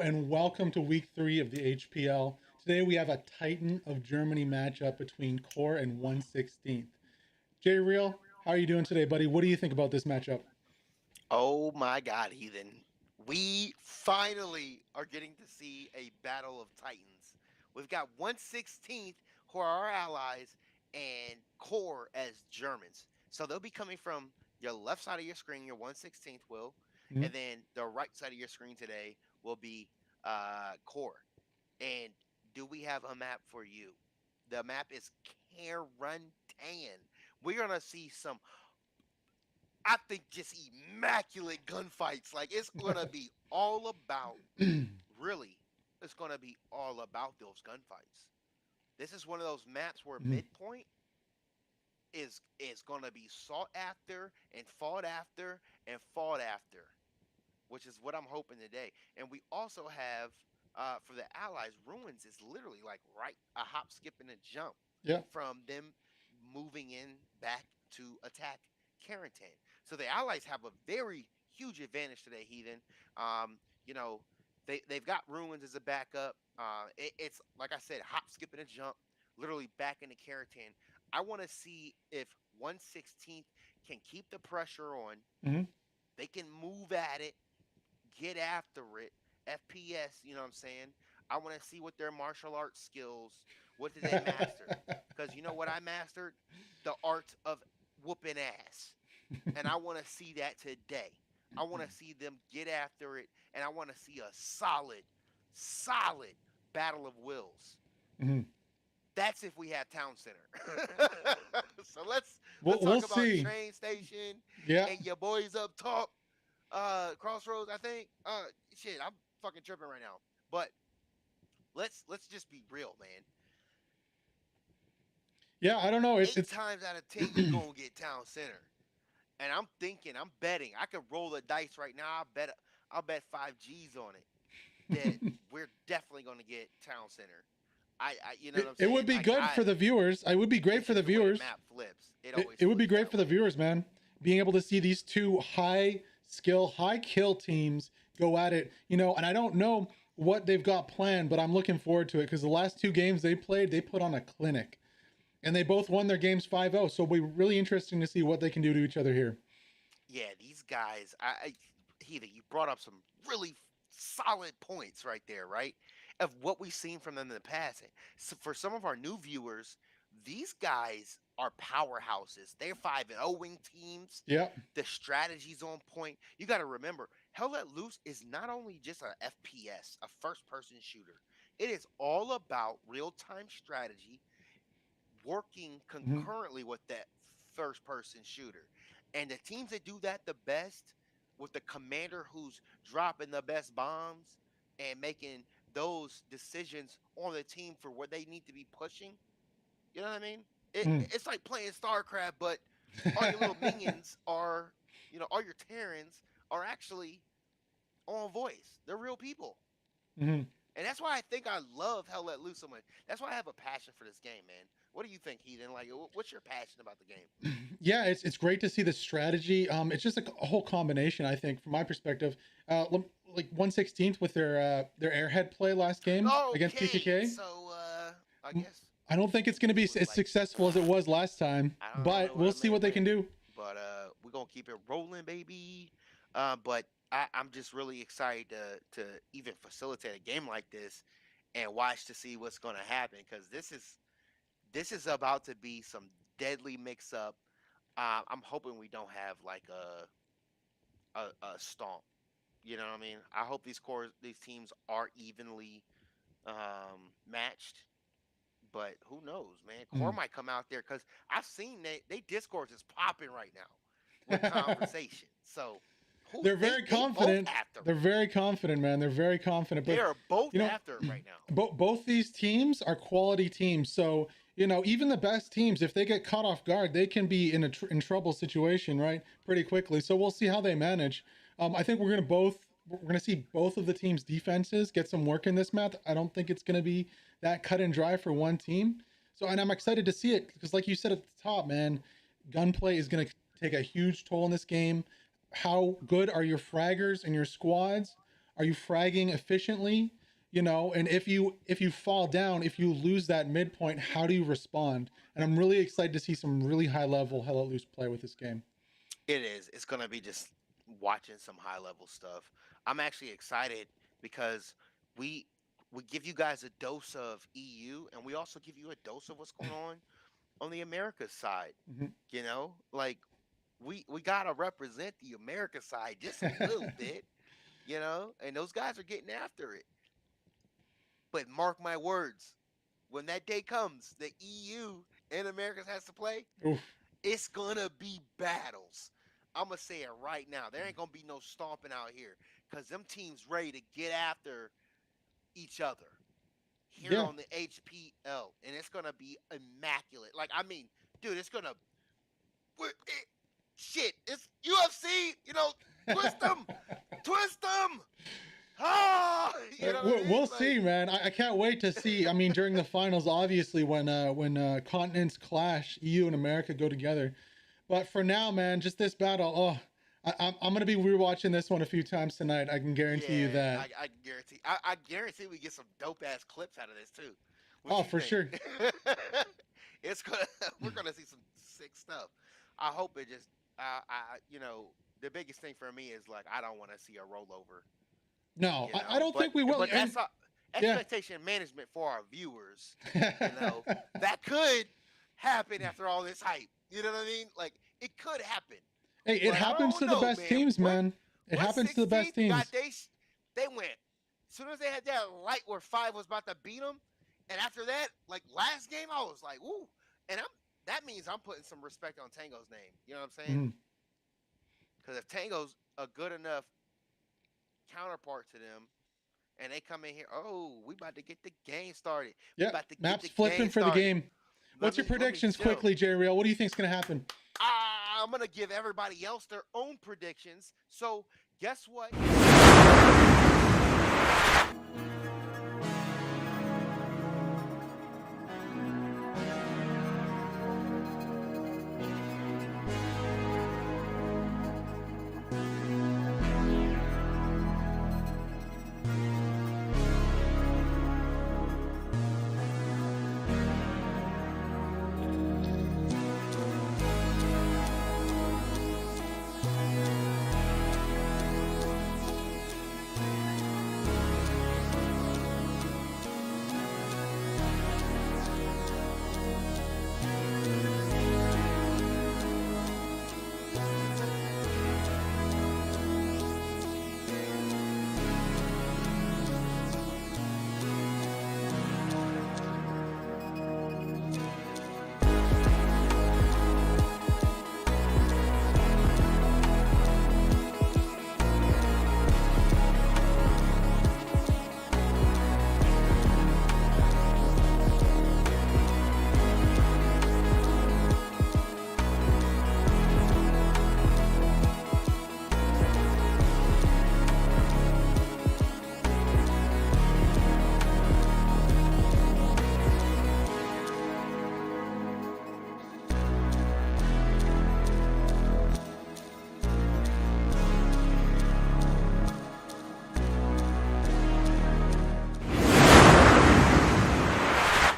and welcome to week 3 of the HPL. Today we have a Titan of Germany matchup between Core and 116th. Jay Real, how are you doing today, buddy? What do you think about this matchup? Oh my God, Heathen. We finally are getting to see a battle of titans. We've got 116th, who are our allies, and Core as Germans. So they'll be coming from your left side of your screen, your 116th will, Mhm. and then the right side of your screen today will be Core. And do we have a map for you? The map is Carentan. We're going to see some, I think, just immaculate gunfights. Like, it's gonna be all about, really, it's gonna be all about those gunfights. This is one of those maps where Mhm. midpoint is gonna be sought after and fought after and fought after, which is what I'm hoping today. And we also have, for the allies, ruins is literally like right a hop, skip, and a jump Yeah. from them moving in back to attack Carrington. So the allies have a very huge advantage today, Heathen. You know, they've got ruins as a backup. It's like I said, hop, skip, and a jump, literally back into Carrington. I want to see if 116th can keep the pressure on. Mhm. They can move at it, get after it. FPS, you know what I'm saying? I want to see what their martial arts skills, what did they master? Because you know what I mastered? The art of whooping ass. And I want to see that today. I want to see them get after it, and I want to see a solid battle of wills. Mhm. That's if we have town center. So We'll, let's we'll talk about see. train station Yeah. and your boys up top. Crossroads, I think. Shit, I'm fucking tripping right now. But let's just be real, man. Yeah, I don't know. Eight times out of 10, you gonna get town center. And I'm thinking, I'm betting, I could roll the dice right now. I'll bet 5 G's on it that we're definitely gonna get town center. You know what I'm it would saying? be good for the viewers. It would be great It's for the just the way the viewers. map flips. It It, always it would be flips great that for the way. viewers, man. Being able to see these two high skill, high kill teams go at it, and I don't know what they've got planned, but I'm looking forward to it because the last two games they played, they put on a clinic and they both won their games 5-0. So it'll be really interesting to see what they can do to each other here. Yeah, these guys, Heather, you brought up some really solid points right there, right? Of what we've seen from them in the past. So for some of our new viewers, these guys are powerhouses. They're 5-0 wing teams. Yeah. The strategy's on point. You got to remember, Hell Let Loose is not only just a FPS, a first person shooter, it is all about real time strategy working Mhm. concurrently with that first person shooter. And the teams that do that the best, with the commander who's dropping the best bombs and making those decisions on the team for what they need to be pushing, you know what I mean? Mm. It's like playing StarCraft, but all your little minions are, all your Terrans are actually on voice. They're real people. Mhm. And that's why I think I love Hell Let Loose so much. That's why I have a passion for this game, man. What do you think, Heathen? Like, what's your passion about the game? Yeah, it's great to see the strategy. It's just a whole combination, I think, from my perspective. Like 116th with their airhead play last game against Okay, PKK. so I guess I don't think it's going to be was as like, successful as it was last time, I don't but know what we'll I see meant, what they man. can do. But we're gonna keep it rolling, baby. But I'm just really excited to even facilitate a game like this and watch to see what's gonna happen, because this is about to be some deadly mix up. I'm hoping we don't have like a stomp. You know what I mean? I hope these teams are evenly matched. But who knows, man? Core Mm. might come out there, because I've seen they Discord is popping right now with conversation. So who They're very they both confident. after They're it. very confident, man. They're very confident. They But are both you know, after it right now. both these teams are quality teams. So even the best teams, if they get caught off guard, they can be in in trouble situation, right? Pretty quickly. So we'll see how they manage. I think we're gonna see both of the teams' defenses get some work in this match. I don't think it's gonna be that cut and dry for one team. So, and I'm excited to see it because, like you said at the top, man, gunplay is gonna take a huge toll in this game. How good are your fraggers and your squads? Are you fragging efficiently? And if you fall down, if you lose that midpoint, how do you respond? And I'm really excited to see some really high level Hell Let Loose play with this game. It is. It's gonna be just watching some high level stuff. I'm actually excited because we we give you guys a dose of EU, and we also give you a dose of what's going on the Americas side. Mhm. Like we gotta represent the America side just a little bit. And those guys are getting after it. But mark my words, when that day comes, the EU and Americas has to play. Oof. It's gonna be battles. I'm gonna say it right now. There ain't gonna be no stomping out here because them teams ready to get after each other here Yeah. on the HPL, and it's gonna be immaculate. Like, I mean, dude, it's gonna shit. It's UFC. Twist them, twist them. Ah, you know what I mean? We'll see, man. I can't wait to see. I mean, during the finals, obviously, when continents clash, EU and America go together. But for now, man, just this battle. Oh, I'm gonna be rewatching this one a few times tonight. I can guarantee you Yeah, that. I guarantee. I guarantee we get some dope ass clips out of this too. What Oh, you for think? sure. it's gonna we're gonna see some sick stuff. I hope it just the biggest thing for me is like I don't want to see a rollover. No, I don't But think we will. And that's yeah. expectation management for our viewers. You know that could happen after all this hype. You know what I mean? Like it could happen. Hey, it But I happens don't to the know, best man. teams, man. It What happens to the best 16th got teams. they went. As soon as they had that light where 5 was about to beat them, and after that, like last game, I was like, "Ooh!" And that means I'm putting some respect on Tango's name. You know what I'm saying? Mhm. Because if Tango's a good enough counterpart to them, and they come in here, oh, we about to get the game started. We Yeah, about to get Maps the flipping game for the started. game. What's your Let me predictions chill. quickly, J Real? What do you think's gonna happen? I'm gonna give everybody else their own predictions. So guess what?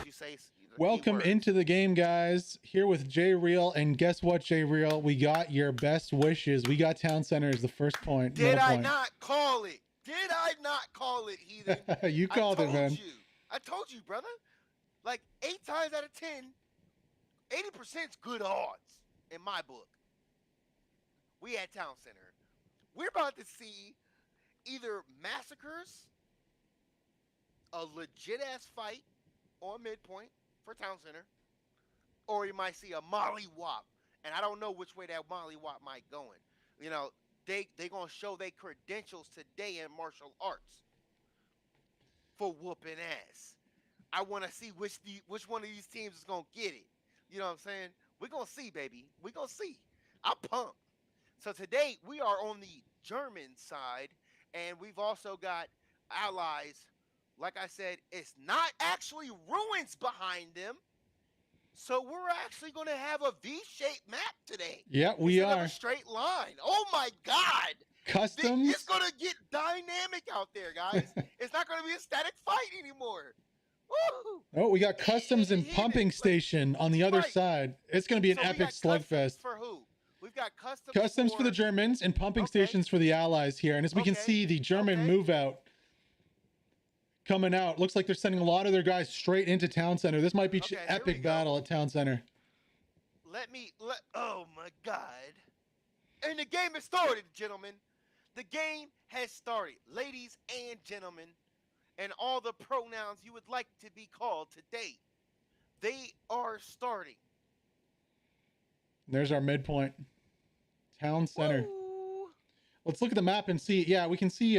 You say the key Welcome words. into the game, guys. Here with J Real, and guess what, J Real? We got your best wishes. We got Town Center as the first point. Did Middle I point. not call it? Did I not call it, heathen? You I called it, told man. you. I told you, brother. Like 8 times out of 10, 80% is good odds in my book. We at Town Center. We're about to see either massacres, a legit ass fight on midpoint for Town Center, or you might see a Molly Wop. And I don't know which way that Molly Wop might going. You know, they gonna show their credentials today in martial arts for whooping ass. I want to see which one of these teams is gonna get it. You know what I'm saying? We're gonna see, baby. We're gonna see. I'm pumped. So today we are on the German side, and we've also got allies. Like I said, it's not actually ruins behind them. So we're actually going to have a V-shaped map today Yeah, we instead of a are. straight line. Oh my God! It's Customs. going to get dynamic out there, guys. It's not going to be a static fight anymore. Woo! Oh, we got customs and Heated. pumping Like, station on the other right. side. It's going to be an So we epic got customs slugfest. for who? We've got customs Customs for the for. Germans and pumping Okay. stations for the Allies here. And as we can Okay. see, the German Okay. move out coming out. Looks like they're sending a lot of their guys straight into Town Center. This might be Okay. Here we epic go. battle at Town Center. Oh my God! And the game has started, gentlemen. The game has started, ladies and gentlemen, and all the pronouns you would like to be called today. They are starting. There's our midpoint. Town Center. Woo! Let's look at the map and see. Yeah, we can see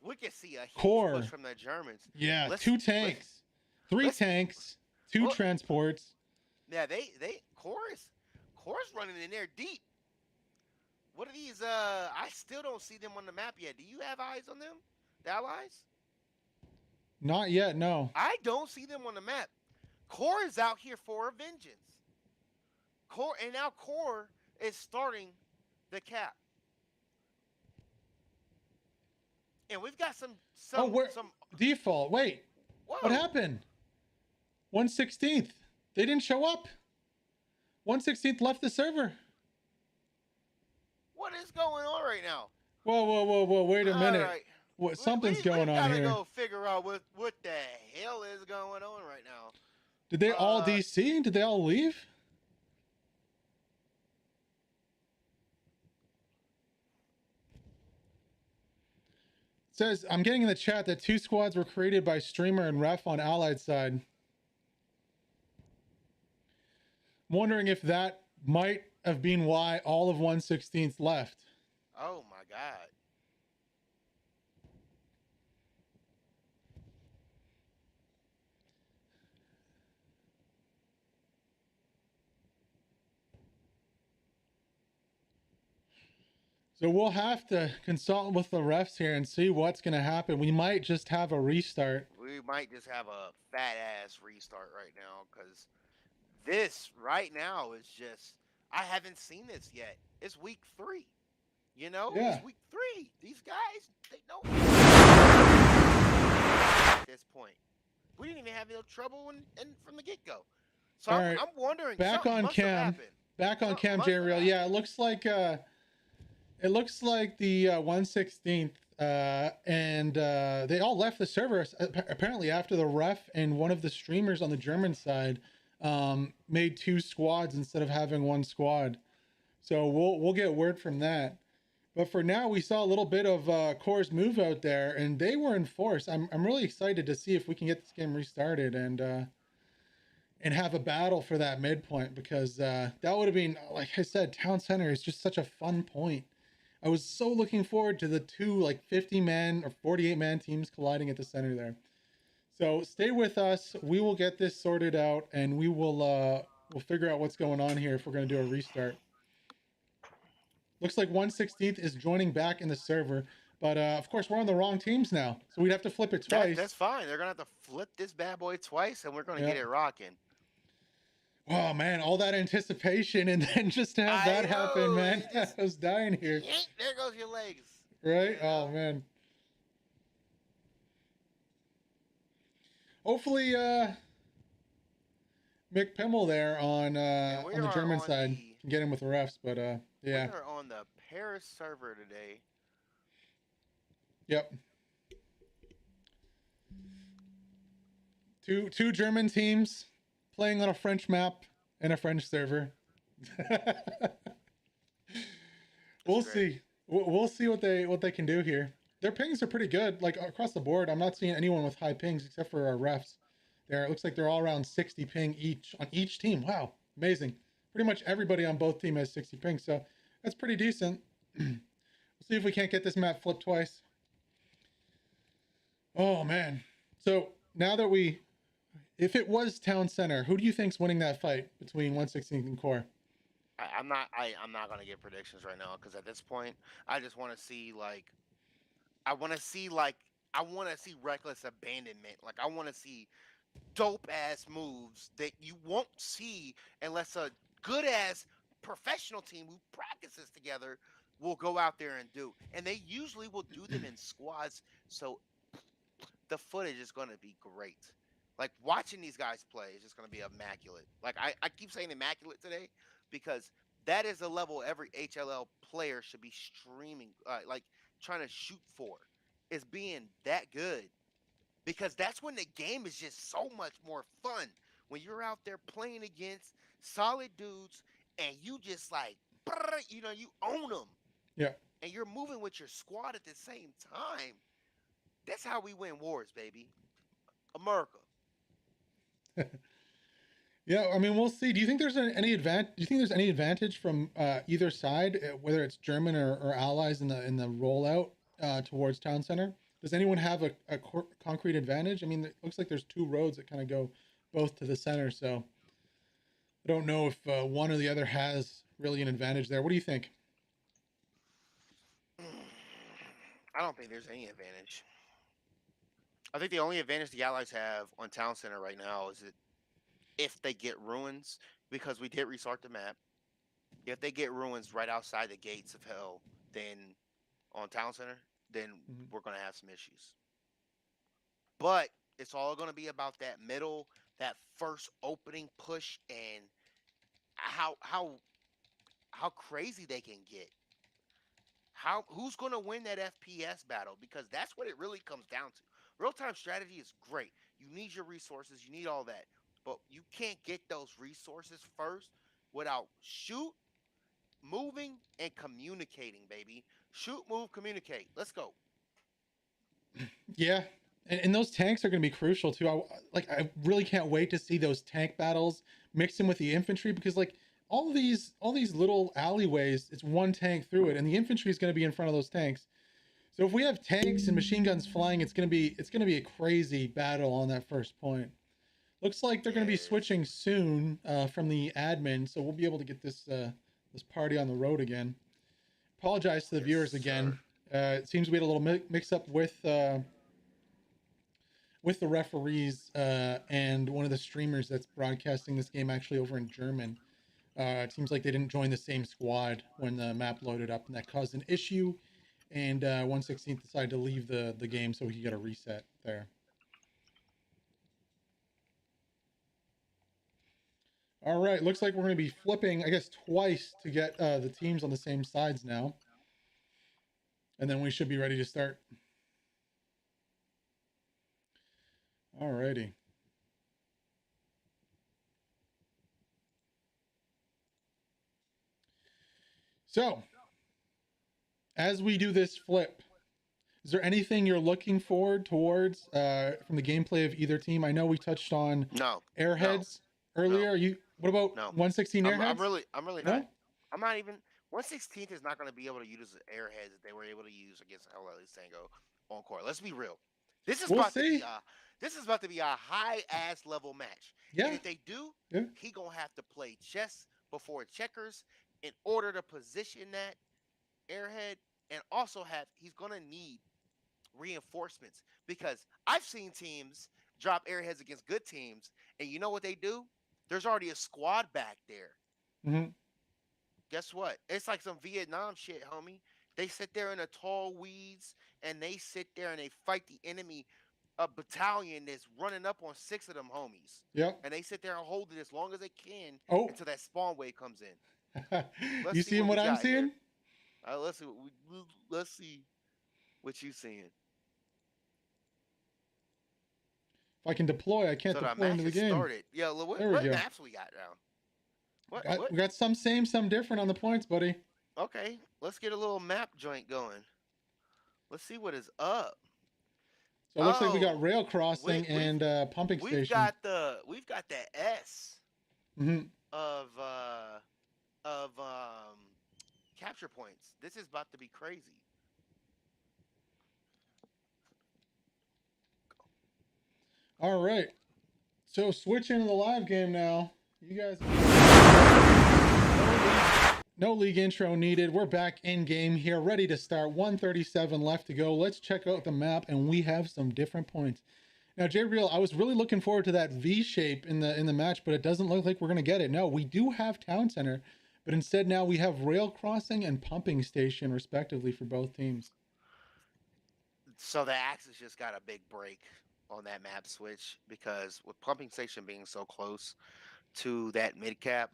We can see a huge core. push from the Germans. Yeah, two tanks, three tanks, two transports. Yeah, they Core's running in there deep. What are these? I still don't see them on the map yet. Do you have eyes on them, the Allies? Not yet, no. I don't see them on the map. Core is out here for a vengeance. Core is starting the cap. And we've got some default. Wait. Whoa. What happened? 1/16th. They didn't show up. 1/16th left the server. What is going on right now? Whoa. Wait a minute. Right. What something's going on here. We gotta go figure out what the hell is going on right now. Did they all DC? Did they all leave? It says, I'm getting in the chat that 2 squads were created by streamer and ref on Allied side. I'm wondering if that might have been why all of 1/16th left. Oh my God. So we'll have to consult with the refs here and see what's going to happen. We might just have a restart. We might just have a fat ass restart right now because this right now is just, I haven't seen this yet. It's week 3. You know, yeah. It's week 3. These guys, they know at this point. We didn't even have no trouble from the get-go. So I'm wondering. Back on cam, J-Real. Yeah, it looks like the 1/16th and they all left the server apparently after the ref and one of the streamers on the German side made 2 squads instead of having 1 squad. So we'll get word from that. But for now, we saw a little bit of Core's move out there, and they were in force. I'm really excited to see if we can get this game restarted and have a battle for that midpoint, because that would have been, like I said, Town Center is just such a fun point. I was so looking forward to the 2 like 50-man or 48-man teams colliding at the center there. So stay with us. We will get this sorted out, and we'll figure out what's going on here if we're going to do a restart. Looks like 1/16th is joining back in the server, but of course we're on the wrong teams now, so we'd have to flip it twice. That's fine. They're gonna have to flip this bad boy twice, and we're gonna get it rocking. Oh man, all that anticipation, and then just to have that happen, man. I was dying here. There goes your legs. Right? You know? Oh man. Hopefully, Mick Pimmel there on the German side can get him with the refs, but yeah. We are on the Paris server today. Yep. Two German teams playing on a French map and a French server. We'll see. We'll see what they can do here. Their pings are pretty good, like across the board. I'm not seeing anyone with high pings except for our refs. There, it looks like they're all around 60 ping each on each team. Wow, amazing. Pretty much everybody on both teams has 60 ping, so that's pretty decent. We'll see if we can't get this map flipped twice. Oh man. So now that if it was Town Center, who do you think's winning that fight between 1/16th and Core? I'm not gonna give predictions right now, because at this point I just want to see I want to see reckless abandonment. Like I want to see dope ass moves that you won't see unless a good ass professional team who practices together will go out there and do. And they usually will do them in squads, so the footage is going to be great. Like watching these guys play is just going to be immaculate. Like I keep saying immaculate today because that is a level every HLL player should be streaming, like trying to shoot for, is being that good, because that's when the game is just so much more fun when you're out there playing against solid dudes and you just like, you own them Yeah. and you're moving with your squad at the same time. That's how we win wars, baby. America. Yeah, I mean, we'll see. Do you think there's any advantage? Do you think there's any advantage from either side, whether it's German or allies in the rollout towards town center? Does anyone have a concrete advantage? I mean, it looks like there's two roads that kind of go both to the center, so I don't know if one or the other has really an advantage there. What do you think? I don't think there's any advantage. I think the only advantage the Allies have on Town Center right now is that if they get ruins, because we did restart the map, if they get ruins right outside the gates of hell, then on Town Center, then Mhm. we're going to have some issues. But it's all going to be about that middle, that first opening push, and how crazy they can get. Who's going to win that FPS battle, because that's what it really comes down to. Real-time strategy is great. You need your resources, you need all that. But you can't get those resources first without shoot, moving, and communicating, baby. Shoot, move, communicate. Let's go. Yeah, and those tanks are going to be crucial too. I really can't wait to see those tank battles mixed in with the infantry, because like all these little alleyways, it's one tank through it, and the infantry is going to be in front of those tanks. So if we have tanks and machine guns flying, it's going to be a crazy battle on that first point. Looks like they're going to be Yes. switching soon from the admin, so we'll be able to get this party on the road again. Apologize to the Yes, viewers sir. again. It seems we had a little mix up with the referees and one of the streamers that's broadcasting this game actually over in German. It seems like they didn't join the same squad when the map loaded up, and that caused an issue. And 116th decided to leave the game so he got a reset there. All right, looks like we're going to be flipping, I guess, twice to get the teams on the same sides now, and then we should be ready to start. All righty. So, as we do this flip, is there anything you're looking forward towards from the gameplay of either team? I know we touched on No, no, Airheads no, earlier. You what about no. 116 Airheads? I'm really not. No? I'm not even. 116th is not going to be able to use the airheads that they were able to use against LA Tango on court. Let's be real. This is We'll about to be see. a this is about to be a high ass level match. And Yeah. if they do, Yeah. he gonna have to play chess before checkers in order to position that airhead, and also have he's gonna need reinforcements, because I've seen teams drop airheads against good teams, and you know what they do? There's already a squad back there. Hmm. Guess what? It's like some Vietnam shit, homie. They sit there in the tall weeds and they sit there and they fight the enemy, a battalion that's running up on six of them homies. Yep. And they sit there and hold it as long as they can Oh. until that spawn wave comes in. Let's You see seeing what what we I'm got here. seeing? Let's see what you seeing. If I can deploy, I can't So the deploy match into the has game. started. Yeah, There we what go. maps we got now? What Got what? we got some same, some different on the points, buddy. Okay, let's get a little map joint going. Let's see what is up. So it looks like we got Oh, rail we crossing we've and pumping station. we've got the S Hmm. of capture points. This is about to be crazy. All right. So switch into the live game now. You guys, no league intro needed. We're back in game here, ready to start. 137 left to go. Let's check out the map, and we have some different points. Now, Jay Real, I was really looking forward to that V shape in the match, but it doesn't look like we're gonna get it. No, we do have Town Center, but instead now we have rail crossing and pumping station respectively for both teams. So the Axis just got a big break on that map switch because with pumping station being so close to that mid cap,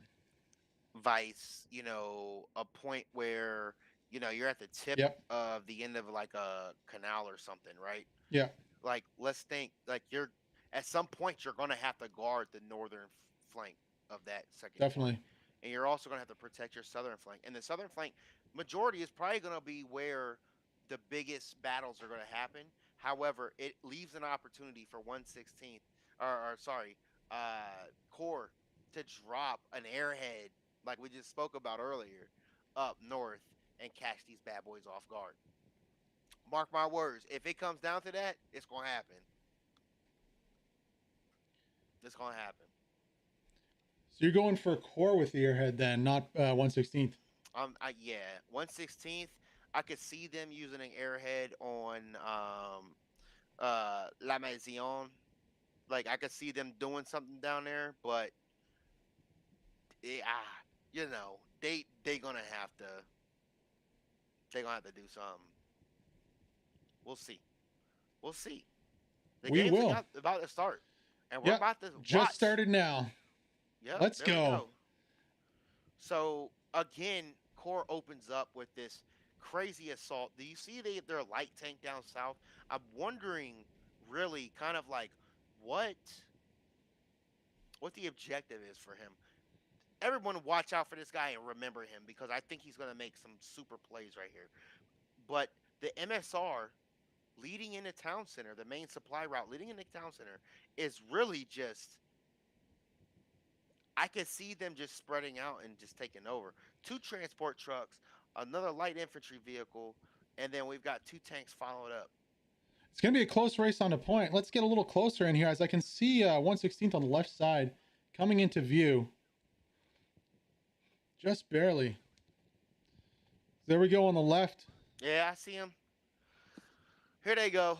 vice, a point where, you're at the tip Yep. of the end of like a canal or something, right? Yeah, Like, let's think, like, you're at some point you're going to have to guard the northern flank of that second point, definitely. and you're also going to have to protect your southern flank. And the southern flank majority is probably going to be where the biggest battles are going to happen. However, it leaves an opportunity for 1/16th, or sorry, core to drop an airhead like we just spoke about earlier up north and catch these bad boys off guard. Mark my words, if it comes down to that, it's going to happen. It's going to happen. So you're going for a core with the airhead then, not 1/16th. Yeah, 1/16th. I could see them using an airhead on La Maison. Like I could see them doing something down there, but you know, they gonna have to do something. We'll see. We'll see. The We game's will. about to start, and we're Yep. about to Just watch. started now. Yep, Let's there we go. go. So again, Core opens up with this crazy assault. Do you see their light tank down south? I'm wondering, really, kind of like what what the objective is for him. Everyone, watch out for this guy and remember him because I think he's going to make some super plays right here. But the MSR leading into town center, the main supply route leading into town center, is really just I could see them just spreading out and just taking over. Two transport trucks, another light infantry vehicle, and then we've got two tanks followed up. It's going to be a close race on the point. Let's get a little closer in here as I can see 1/16th on the left side coming into view. Just barely. There we go on the left. Yeah, I see them. Here they go.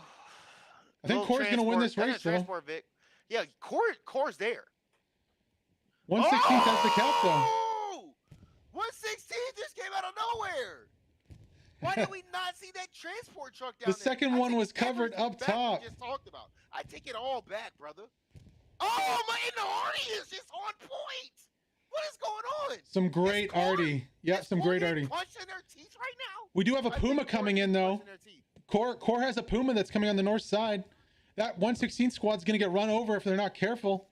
I think Core's going to win this race, though. Transport Vic. Yeah, Core's there. 1/16th has the cap, though. Oh! 1/16 just came out of nowhere. Why did we not see that transport truck down The there? second one was covered up back top. We just talked about. I take it all back, brother. Oh my! And the Artie is just on point. What is going on? Some great Artie. Yeah, some great Artie. Punching their teeth right now. We do have a Puma coming in, though. Core has a Puma that's coming on the north side. That 1/16th squad's going to get run over if they're not careful.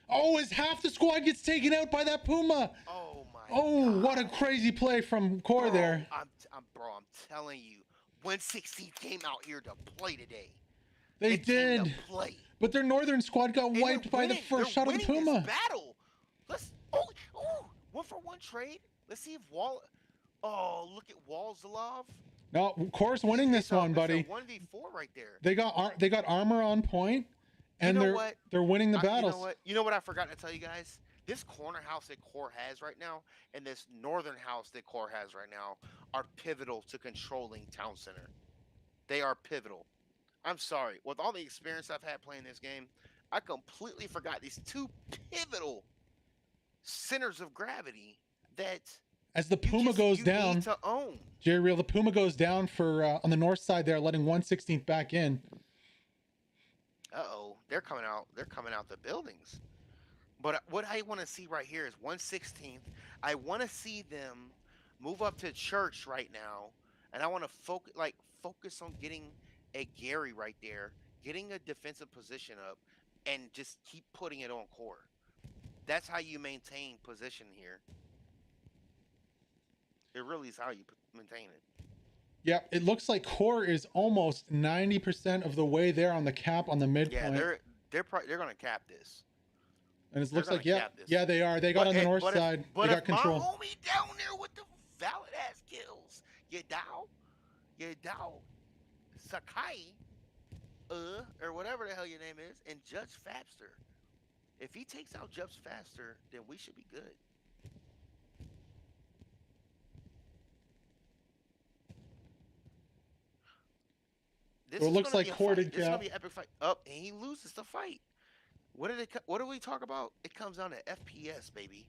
Oh, as half the squad gets taken out by that Puma. Oh my! Oh, God. what a crazy play from Core there. I'm telling you, 1/16 came out here to play today. They did. Play. But their northern squad got wiped by the first shot of the Puma. This battle. Let's one for one trade. Let's see if Wall. Oh, look at Walzalov. No, Core's winning this one, buddy. 1v4 right there. They got armor on point, and they're winning the battles. You know what I forgot to tell you guys? This corner house that Core has right now and this northern house that Core has right now are pivotal to controlling Town Center. They are pivotal. I'm sorry. With all the experience I've had playing this game, I completely forgot these two pivotal centers of gravity that as the Puma goes down, need to own. Jerry Real, the Puma goes down for on the north side there, letting 1/16th back in. Uh-oh. They're coming out the buildings. But what I want to see right here is 1/16th. I want to see them move up to church right now, and I want to focus on getting a Gary right there, getting a defensive position up, and just keep putting it on Core. That's how you maintain position here. It really is how you maintain it. Yeah, it looks like Core is almost 90% of the way there on the cap on the midpoint. Yeah, they're going to cap this. And it looks like, yeah, they are. They got on the north side. They got control. My homie down there with the valid ass kills, Yadao, Sakai, or whatever the hell your name is, and Judge Fapster. If he takes out Judge Fapster, then we should be good. So This it is looks gonna like be a Core fight. did This is gonna be count. an epic fight. Up, and he loses the fight. What do we talk about? It comes down to FPS, baby.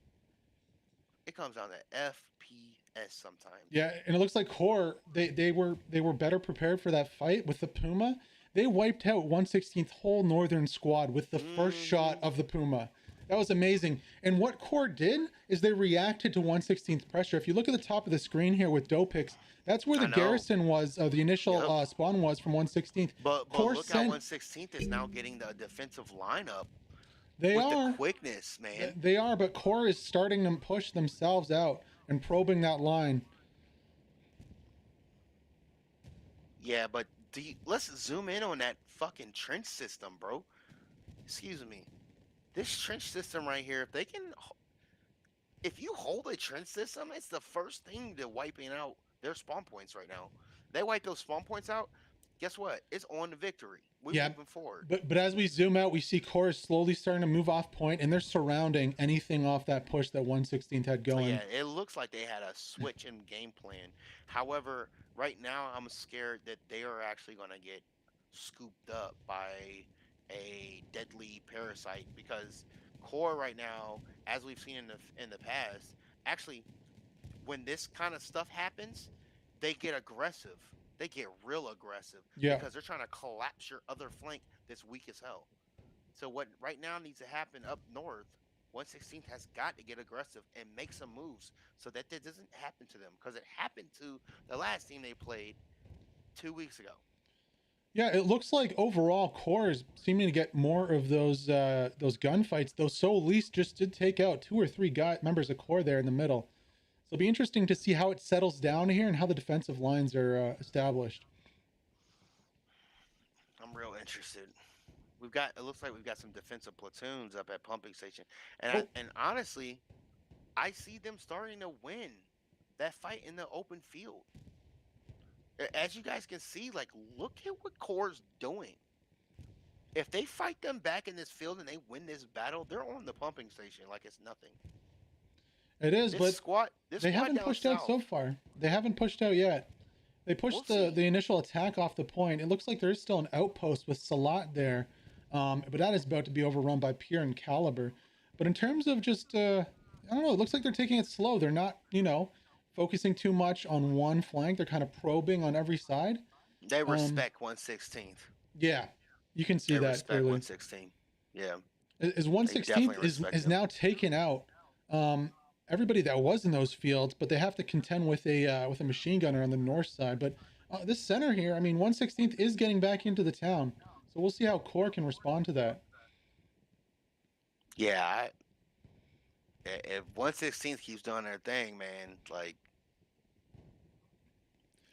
It comes down to FPS sometimes. Yeah, and it looks like Core they were better prepared for that fight with the Puma. They wiped out 116th whole Northern squad with the first shot Hmm. of the Puma. That was amazing. And what Core did is they reacted to 116th pressure. If you look at the top of the screen here with Dopix, that's where the I know. garrison was, the initial Yep. spawn was from 116th. But Core look how sent. 116th is now getting the defensive lineup They with the are. quickness, man. They are, but Core is starting to push themselves out and probing that line. Yeah, but let's zoom in on that fucking trench system, bro. Excuse me. This trench system right here, if you hold a trench system, it's the first thing to wiping out their spawn points right now. They wipe those spawn points out. Guess what? It's on to victory. We're Yeah, moving forward. but as we zoom out, we see Core is slowly starting to move off point, and they're surrounding anything off that push that 116th had Yeah, going. it looks like they had a switch in game plan. However, right now I'm scared that they are actually going to get scooped up by a deadly parasite because core right now, as we've seen in the past, actually when this kind of stuff happens, they get aggressive. They get real aggressive Yeah, because they're trying to collapse your other flank that's weak as hell. So what right now needs to happen up north, 116th has got to get aggressive and make some moves so that that doesn't happen to them because it happened to the last team they played 2 weeks ago. yeah. It looks like overall Core is seeming to get more of those gunfights. Though Solis just did take out two or three members of Core there in the middle. So it'll be interesting to see how it settles down here and how the defensive lines are established. I'm real interested. We've got it looks like we've got some defensive platoons up at pumping station, Oh, and honestly, I see them starting to win that fight in the open field. As you guys can see, like look at what Core's doing. If they fight them back in this field and they win this battle, they're on the pumping station like it's nothing. it is, but This they squad haven't down pushed out south, so far. They haven't pushed out yet. They we'll pushed the see. initial attack off the point. It looks like there is still an outpost with Salat there, but that is about to be overrun by Pier and Caliber. But in terms of just, I don't know, it looks like they're taking it slow. They're not, focusing too much on one flank. They're kind of probing on every side. They Um, respect 116th. yeah, you can see They that respect clearly. 116. Yeah, Is they 116th definitely respect is them. now taken out everybody that was in those fields, but they have to contend with a machine gunner on the north side. But this center here, I mean, 116th is getting back into the town, so we'll see how Core can respond to that. Yeah, if 116th keeps doing their thing, man, like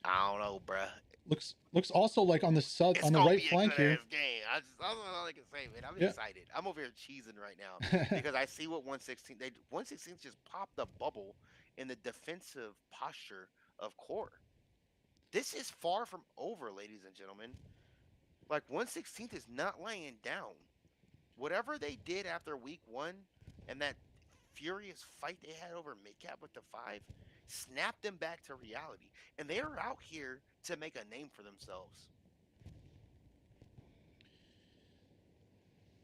I don't know, bruh. Looks also like on the It's on the gonna right be a flank good here. ass game. That's all I can say, man. I'm Yeah. excited. I'm over here cheesing right now because I see what 116 they 116 just popped the bubble in the defensive posture of core. This is far from over, ladies and gentlemen. Like 116th is not laying down. Whatever they did after week one and that furious fight they had over midcap with the five snapped them back to reality. And they are out here to make a name for themselves.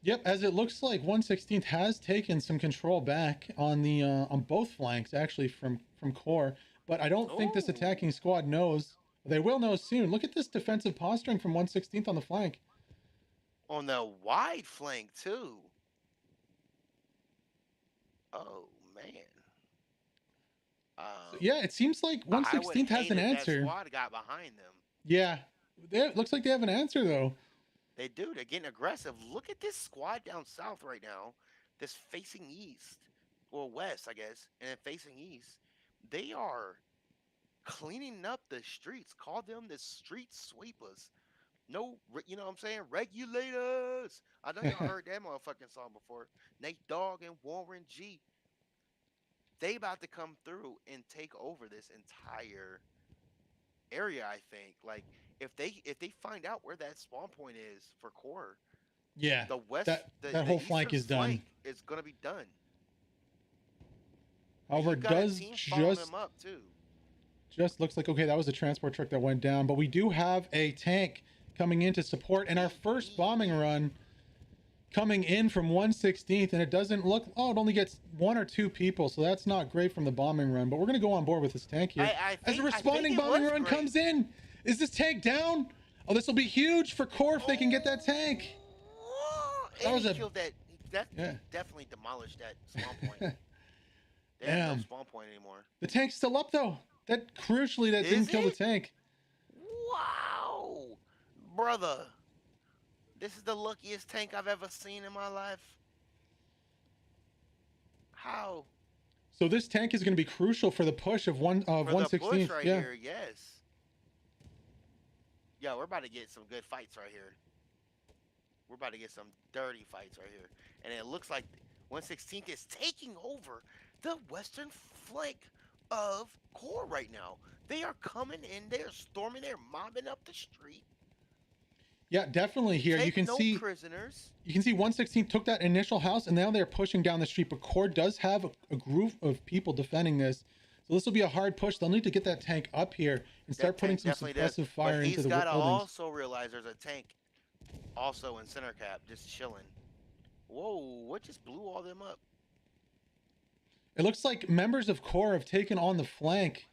Yep, as it looks like 116th has taken some control back on the on both flanks actually from Core, but I don't think this Oh, attacking squad knows. They will know soon. Look at this defensive posturing from 116th on the flank. on the wide flank too. Oh man. So yeah, it seems like I would 116th has hate an if that answer. squad got behind them. Yeah, it looks like they have an answer though. They do. They're getting aggressive. Look at this squad down south right now that's facing east. Or west, I guess. And facing east. They are cleaning up the streets. Call them the street sweepers. No, you know what I'm saying? Regulators. I know y'all heard that motherfucking song before. Nate Dogg and Warren G. They about to come through and take over this entire area. I think. Like if they find out where that spawn point is for core, Yeah, the west that the whole flank eastern is done. flank is gonna be done. And However, you it got a does team following just them up too. looks like okay, that was a transport truck that went down, but we do have a tank coming in to support. And our first bombing run coming in from 1/16th, and it doesn't look, oh, it only gets 1 or 2 people, so that's not great from the bombing run, but we're going to go on board with this tank here. As a I think responding it bombing was run great. comes in, is this tank down? Oh, this will be huge for Core if they can get that tank. That was killed that. That yeah. definitely demolished that spawn point. They have no Damn. spawn point anymore. The tank's still up though. That crucially, that didn't kill the tank. Wow, brother. This is the luckiest tank I've ever seen in my life. How? So this tank is going to be crucial for the push of 1/16th. Right here, yes. Yo, we're about to get some good fights right here. We're about to get some dirty fights right here. And it looks like 1/16th is taking over the western flank of Core right now. They are coming in, they are storming, they're mobbing up the street. Yeah, definitely here. You can see prisoners. You can see 1/16th took that initial house, and now they're pushing down the street. But Core does have a group of people defending this, so this will be a hard push. They'll need to get that tank up here and start putting some suppressive fire into the buildings. He's got to also realize there's a tank also in center cap just chilling. Whoa! What just blew all them up? It looks like members of Core have taken on the flank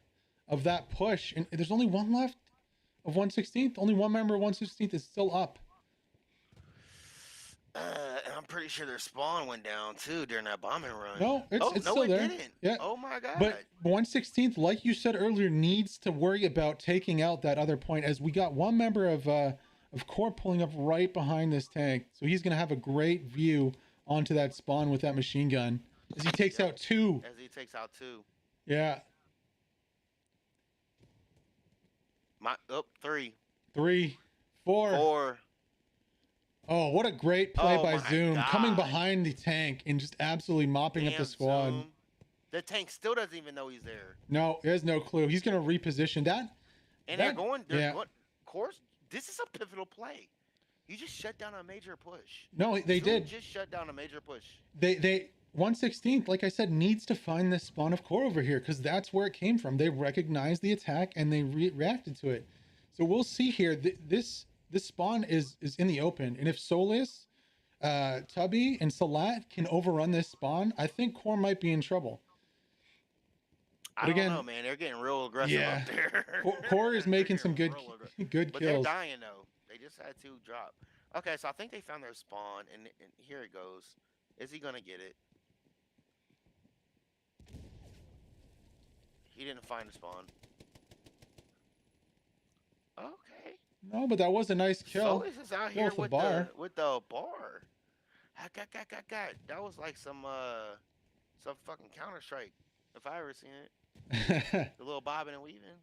of that push, and there's only one left of 1/16th. Only one member of 1/16th is still up. I'm pretty sure their spawn went down too during that bombing run. No, it's still there. Didn't. Yeah. Oh my god. But 1/16th, like you said earlier, needs to worry about taking out that other point, as we got one member of Core pulling up right behind this tank, so he's going to have a great view onto that spawn with that machine gun as he takes out 2. Yeah. 3. 3, 4. Oh, what a great play by Zoom, coming behind the tank and just absolutely mopping up the squad. Zoom. The tank still doesn't even know he's there. No, he has no clue. He's going to reposition that. And they're going. Course, this is a pivotal play. You just shut down a major push. No, they did. Just shut down a major push. They 1/16th, like I said, needs to find this spawn of Core over here, because that's where it came from. They recognized the attack and they reacted to it. So we'll see here. This spawn is in the open, and if Solis, Tubby, and Salat can overrun this spawn, I think Core might be in trouble. But I don't know, man. They're getting real aggressive up there. Core is making some good kills. But they're dying though. They just had to drop. Okay, so I think they found their spawn, and here it goes. Is he gonna get it? He didn't find the spawn. Okay. No, but that was a nice kill. Solis is out here with the bar. God. That was like some fucking Counter-Strike, if I ever seen it. The little bobbing and weaving.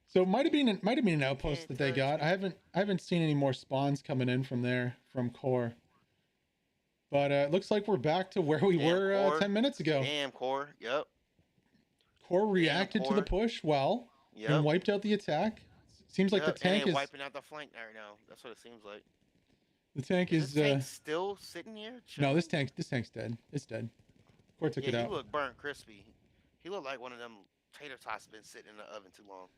So it might have been an outpost that they got. I haven't seen any more spawns coming in from there from Core. But it looks like we're back to where we were 10 minutes ago. Damn, Core. Yep. Core reacted to the push well and wiped out the attack. Seems like the tank is wiping out the flank right now. That's what it seems like. The tank is this tank still sitting here? No, this tank's dead. It's dead. Core took it out. He looked burnt crispy. He looked like one of them tater tots been sitting in the oven too long.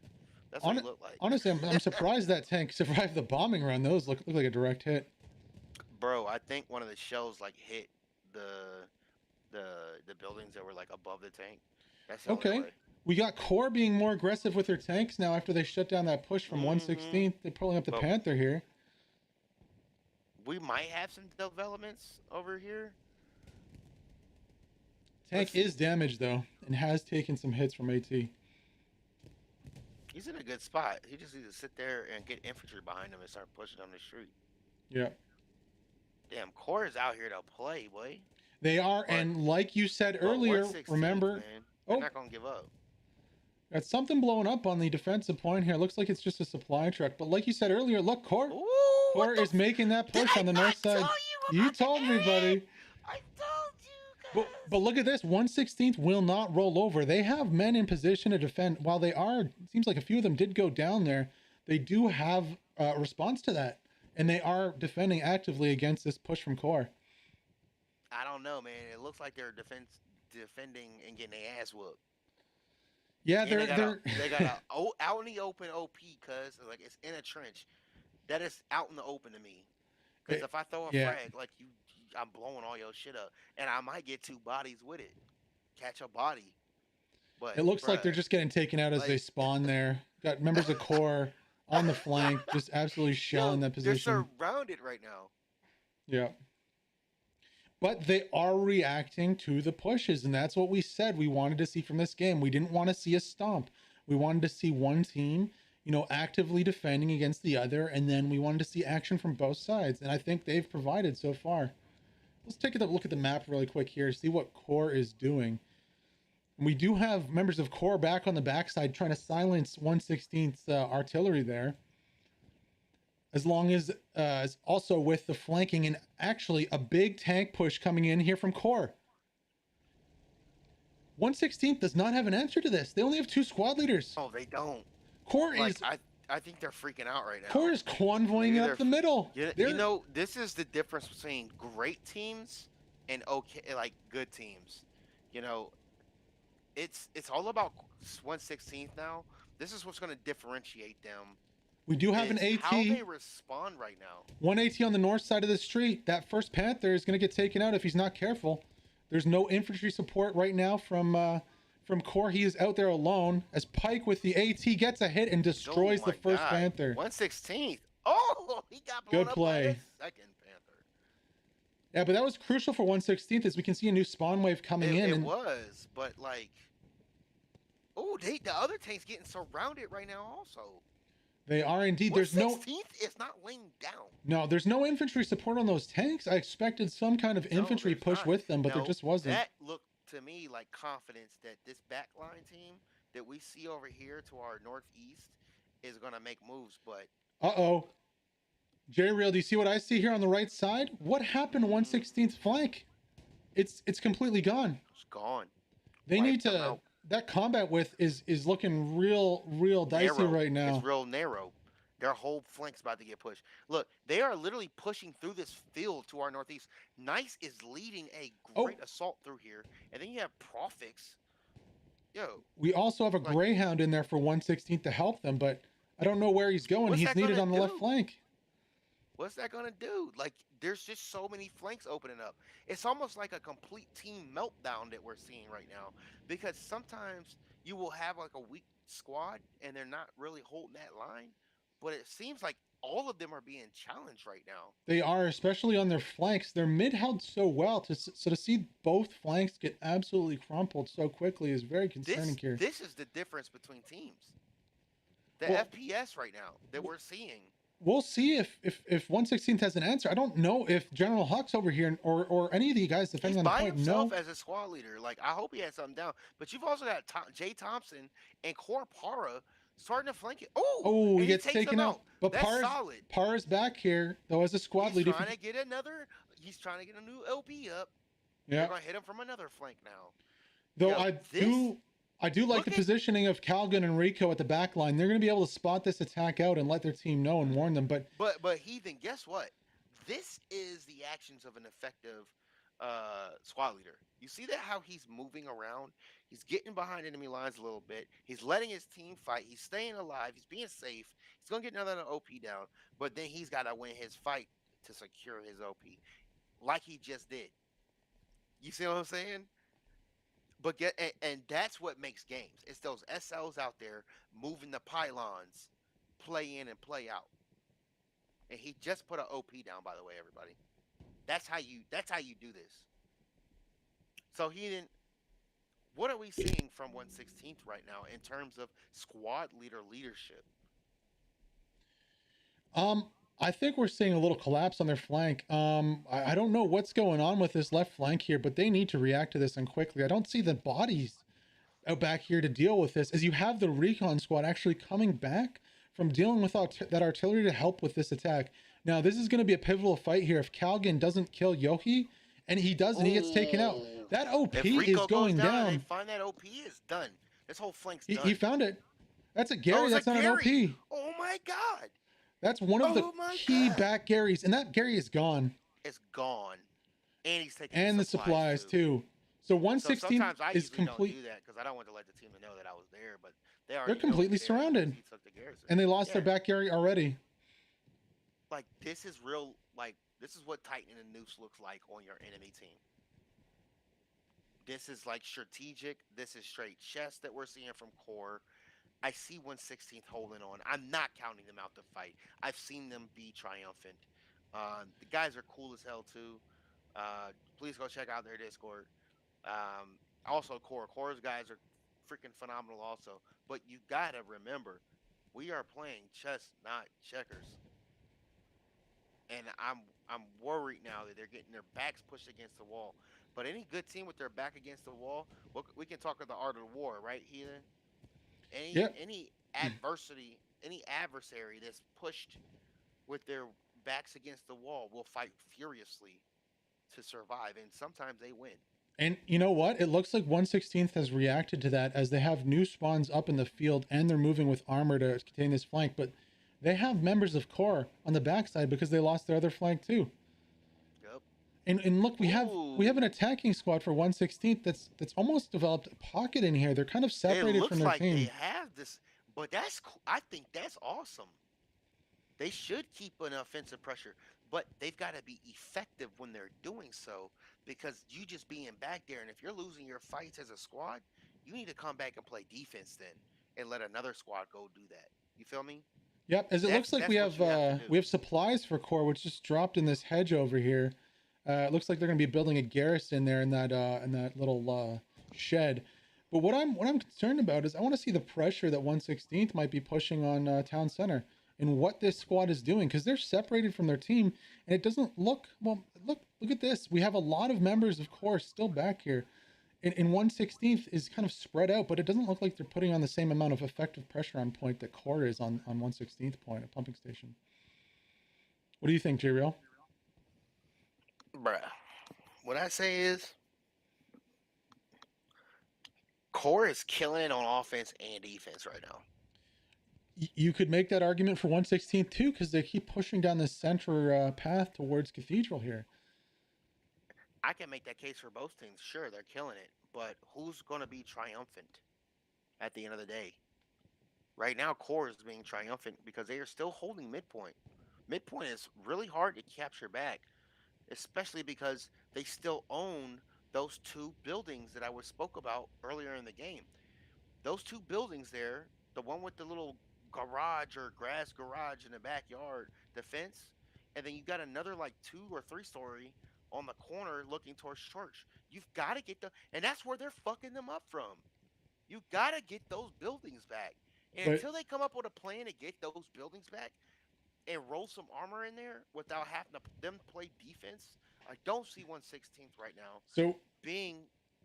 That's what he looked like. Honestly, I'm surprised that tank survived the bombing run. Those look like a direct hit. Bro, I think one of the shells like hit the buildings that were like above the tank. That's okay. We got Core being more aggressive with their tanks now after they shut down that push from 1/16th. They're pulling up the Panther here. We might have some developments over here. Tank is damaged though and has taken some hits from AT. He's in a good spot. He just needs to sit there and get infantry behind him and start pushing on the street. Yeah. Damn, Core is out here to play, boy. They are, and like you said earlier, remember, they're not gonna give up. Got something blowing up on the defensive point here. Looks like it's just a supply truck, but like you said earlier, look, Core is making that push on the north side. You told me, buddy. I told you. But look at this. 1/16th will not roll over. They have men in position to defend. While they are, it seems like a few of them did go down there. They do have a response to that, and they are defending actively against this push from Core. I don't know, man. It looks like they're defending and getting their ass whooped. Yeah, they got a out in the open OP, cause like it's in a trench. that is out in the open to me. Because It, if I throw a yeah, frag, like I'm blowing all your shit up, and I might get two bodies with it, catch a body. But it looks like bruh, they're just getting taken out as they like, spawn there. Got members of core on the flank, just absolutely shelling yo, that they're position. surrounded right now. Yeah. But they are reacting to the pushes, and that's what we said we wanted to see from this game. We didn't want to see a stomp. We wanted to see one team, actively defending against the other, and then we wanted to see action from both sides. And I think they've provided so far. Let's take a look at the map really quick here, see what Core is doing. And we do have members of Core back on the backside trying to silence 116th artillery there. As long as also with the flanking and actually a big tank push coming in here from Core. 116th does not have an answer to this. They only have 2 squad leaders. Oh, they don't. Core Like is I think they're freaking out right Core now. is convoying Maybe it they're, up the middle. this is the difference between great teams and okay, like good teams. You know, it's all about 116th now. This is what's going to differentiate them We do have an is how AT. they respond right now. One AT on the north side of the street. That first Panther is going to get taken out if he's not careful. There's no infantry support right now from Core. He is out there alone as Pike with the AT gets a hit and destroys the first God. Panther. 116th. Oh, he got blown Good up play. by his second Panther. Yeah, but that was crucial for 116th as we can see a new spawn wave coming in. It was, but like, oh, the other tank's getting surrounded right now also. They are indeed. There's no 116th is not laying down. No, there's no infantry support on those tanks. I expected some kind of infantry there's push not. with them, but there No, just wasn't. That looked to me like confidence that this backline team that we see over here to our northeast is going to make moves, but Uh-oh. J-Real, do you see what I see here on the right side? What happened to 116th flank? It's completely gone. it's gone. They Wiped need them to out. that combat width is looking real dicey Narrow. right now. It's real narrow. Their whole flank's about to get pushed. Look, they are literally pushing through this field to our northeast. Nice is leading a great assault through here, and then you have Profix. Yo, We also have a like, Greyhound in there for 116th to help them, but I don't know where he's going. what's He's that needed gonna on the left do? flank. What's that gonna do? Like, there's just so many flanks opening up. It's almost like a complete team meltdown that we're seeing right now. Because sometimes you will have like a weak squad and they're not really holding that line, but it seems like all of them are being challenged right now. They are, especially on their flanks. Their mid held so well, so to see both flanks get absolutely crumpled so quickly is very concerning here. This is the difference between teams. The Well, FPS right now that we're seeing. We'll see if 116th has an answer. I don't know if General Huck's over here or any of the guys He's defending on the by point himself know. as a squad leader. Like, I hope he has something down. But you've also got Jay Thompson and Core Para starting to flank it. Oh, And he gets takes taken them out. But That's solid. Parr's back here though as a squad leader. He's trying to get another. He's trying to get a new LP up. Yeah. They're gonna hit him from another flank now. Though Yo, I do like the positioning of Calgon and Rico at the back line. They're going to be able to spot this attack out and let their team know and warn them. But Heathen, guess what? This is the actions of an effective squad leader. You see that how he's moving around? He's getting behind enemy lines a little bit. He's letting his team fight. He's staying alive. He's being safe. He's gonna get another OP down, but then he's got to win his fight to secure his OP, like he just did. You see what I'm saying? But and that's what makes games. It's those SLs out there moving the pylons, play in and play out. And he just put an OP down, by the way, everybody. That's how you do this. So he didn't. What are we seeing from 116th right now in terms of squad leader leadership? I think we're seeing a little collapse on their flank. I don't know what's going on with this left flank here, but they need to react to this and quickly. I don't see the bodies out back here to deal with this, as you have the recon squad actually coming back from dealing with that artillery to help with this attack. Now, this is going to be a pivotal fight here. If Calgon doesn't kill Yohi, and he does, and he gets taken out, that OP is going down. And they find that OP is done. This whole flank's done. He found it. That's a Gary. That's not an OP. Oh my God. That's one of the key back Garys, and that Gary is gone. It's gone, and he's taking the supplies too. So 116 is complete. Don't do that because I don't want to let the team know that I was there, but They're completely surrounded, and they lost their back Gary already. like this is real. Like this is what tightening a noose looks like on your enemy team. This is like strategic. This is straight chess that we're seeing from core. I see 116th holding on. I'm not counting them out to fight. I've seen them be triumphant. The guys are cool as hell too. Please go check out their Discord. Also, Core's guys are freaking phenomenal. Also, but you gotta remember, we are playing chess, not checkers. And I'm worried now that they're getting their backs pushed against the wall. But any good team with their back against the wall, we can talk of the art of the war, right, Heathen? any Yep. any adversity, any adversary that's pushed with their backs against the wall will fight furiously to survive, and sometimes they win. And you know what? It looks like 116th has reacted to that as they have new spawns up in the field and they're moving with armor to contain this flank. But they have members of core on the backside because they lost their other flank too. Yep. And look, we have an Ooh, attacking squad for 116th that's almost developed a pocket in here. They're kind of it separated from looks their like they team. have this, but that's I think that's awesome. They should keep an offensive pressure, but they've got to be effective when they're doing so, because you just being back there, and if you're losing your fights as a squad, you need to come back and play defense then, and let another squad go do that. You feel me? Yep, as it looks like That's what you have to we do. have supplies for core, which just dropped in this hedge over here. It looks like they're going to be building a garrison there in that little shed. But what I'm concerned about is I want to see the pressure that 116th might be pushing on town center and what this squad is doing because they're separated from their team and it doesn't look well. Look at this. We have a lot of members of core still back here. And 116th is kind of spread out, but it doesn't look like they're putting on the same amount of effective pressure on point that core is on 116th point, a pumping station. What do you think, J-Real? Bruh. What I say is Core is killing it on offense and defense right now. You could make that argument for 116th too, because they keep pushing down this center path towards Cathedral here. I can make that case for both teams. Sure, they're killing it, but who's going to be triumphant at the end of the day? Right now, Core is being triumphant because they are still holding midpoint. Midpoint is really hard to capture back, especially because they still own those two buildings that I was spoke about earlier in the game. Those two buildings there, the one with the little garage or grass garage in the backyard, the fence, and then you got another like 2 or 3 story on the corner looking towards church. You've got to get the, and that's where they're fucking them up from. You got to get those buildings back. And But until they come up with a plan to get those buildings back and roll some armor in there without having to them play defense, I don't see 116th right now so being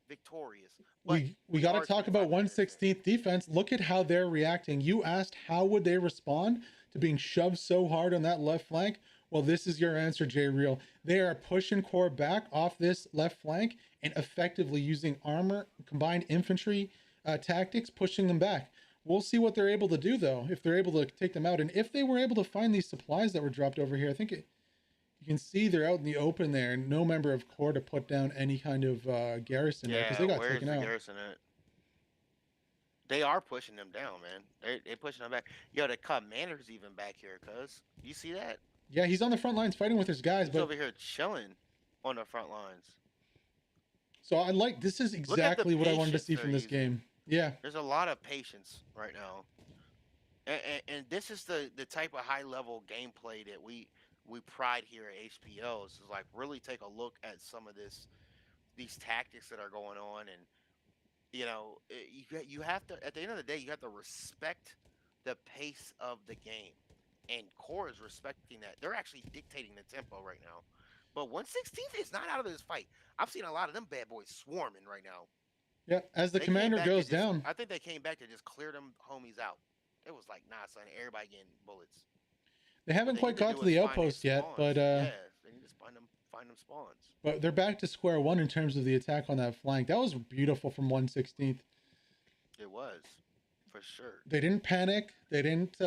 victorious. But we we got to are talk about 25 minutes in. 116th defense. Look at how they're reacting. You asked how would they respond to being shoved so hard on that left flank. Well, this is your answer, J Real. They are pushing core back off this left flank and effectively using armor, combined infantry tactics, pushing them back. We'll see what they're able to do, though, if they're able to take them out. And if they were able to find these supplies that were dropped over here, I think you can see they're out in the open there. No member of core to put down any kind of garrison there because Yeah, they got where's taken the out. garrison at? They are pushing them down, man. They pushing them back. Yo, the commander's even back here, cuz. You see that? Yeah, he's on the front lines fighting with his guys, He's but over here chilling on the front lines. so I like this is Look at the exactly what I wanted to patience see they're from this using. game. Yeah, There's a lot of patience right now. And this is the type of high level gameplay that we pride here at HPL. Is like really take a look at some of these tactics that are going on, and you have to, at the end of the day, you have to respect the pace of the game, and Core is respecting that. They're actually dictating the tempo right now. But 116th is not out of this fight. I've seen a lot of them bad boys swarming right now. yeah. As the They came commander back to goes just, down, I think they came back to just clear them homies out. It was like, nah, son, everybody getting bullets. they What haven't they need quite to got do to is the find their outpost yet, spawns. Yeah, they need to find them spawns. but they're back to square one in terms of the attack on that flank. That was beautiful from 116th. It was, for sure. They didn't panic. They didn't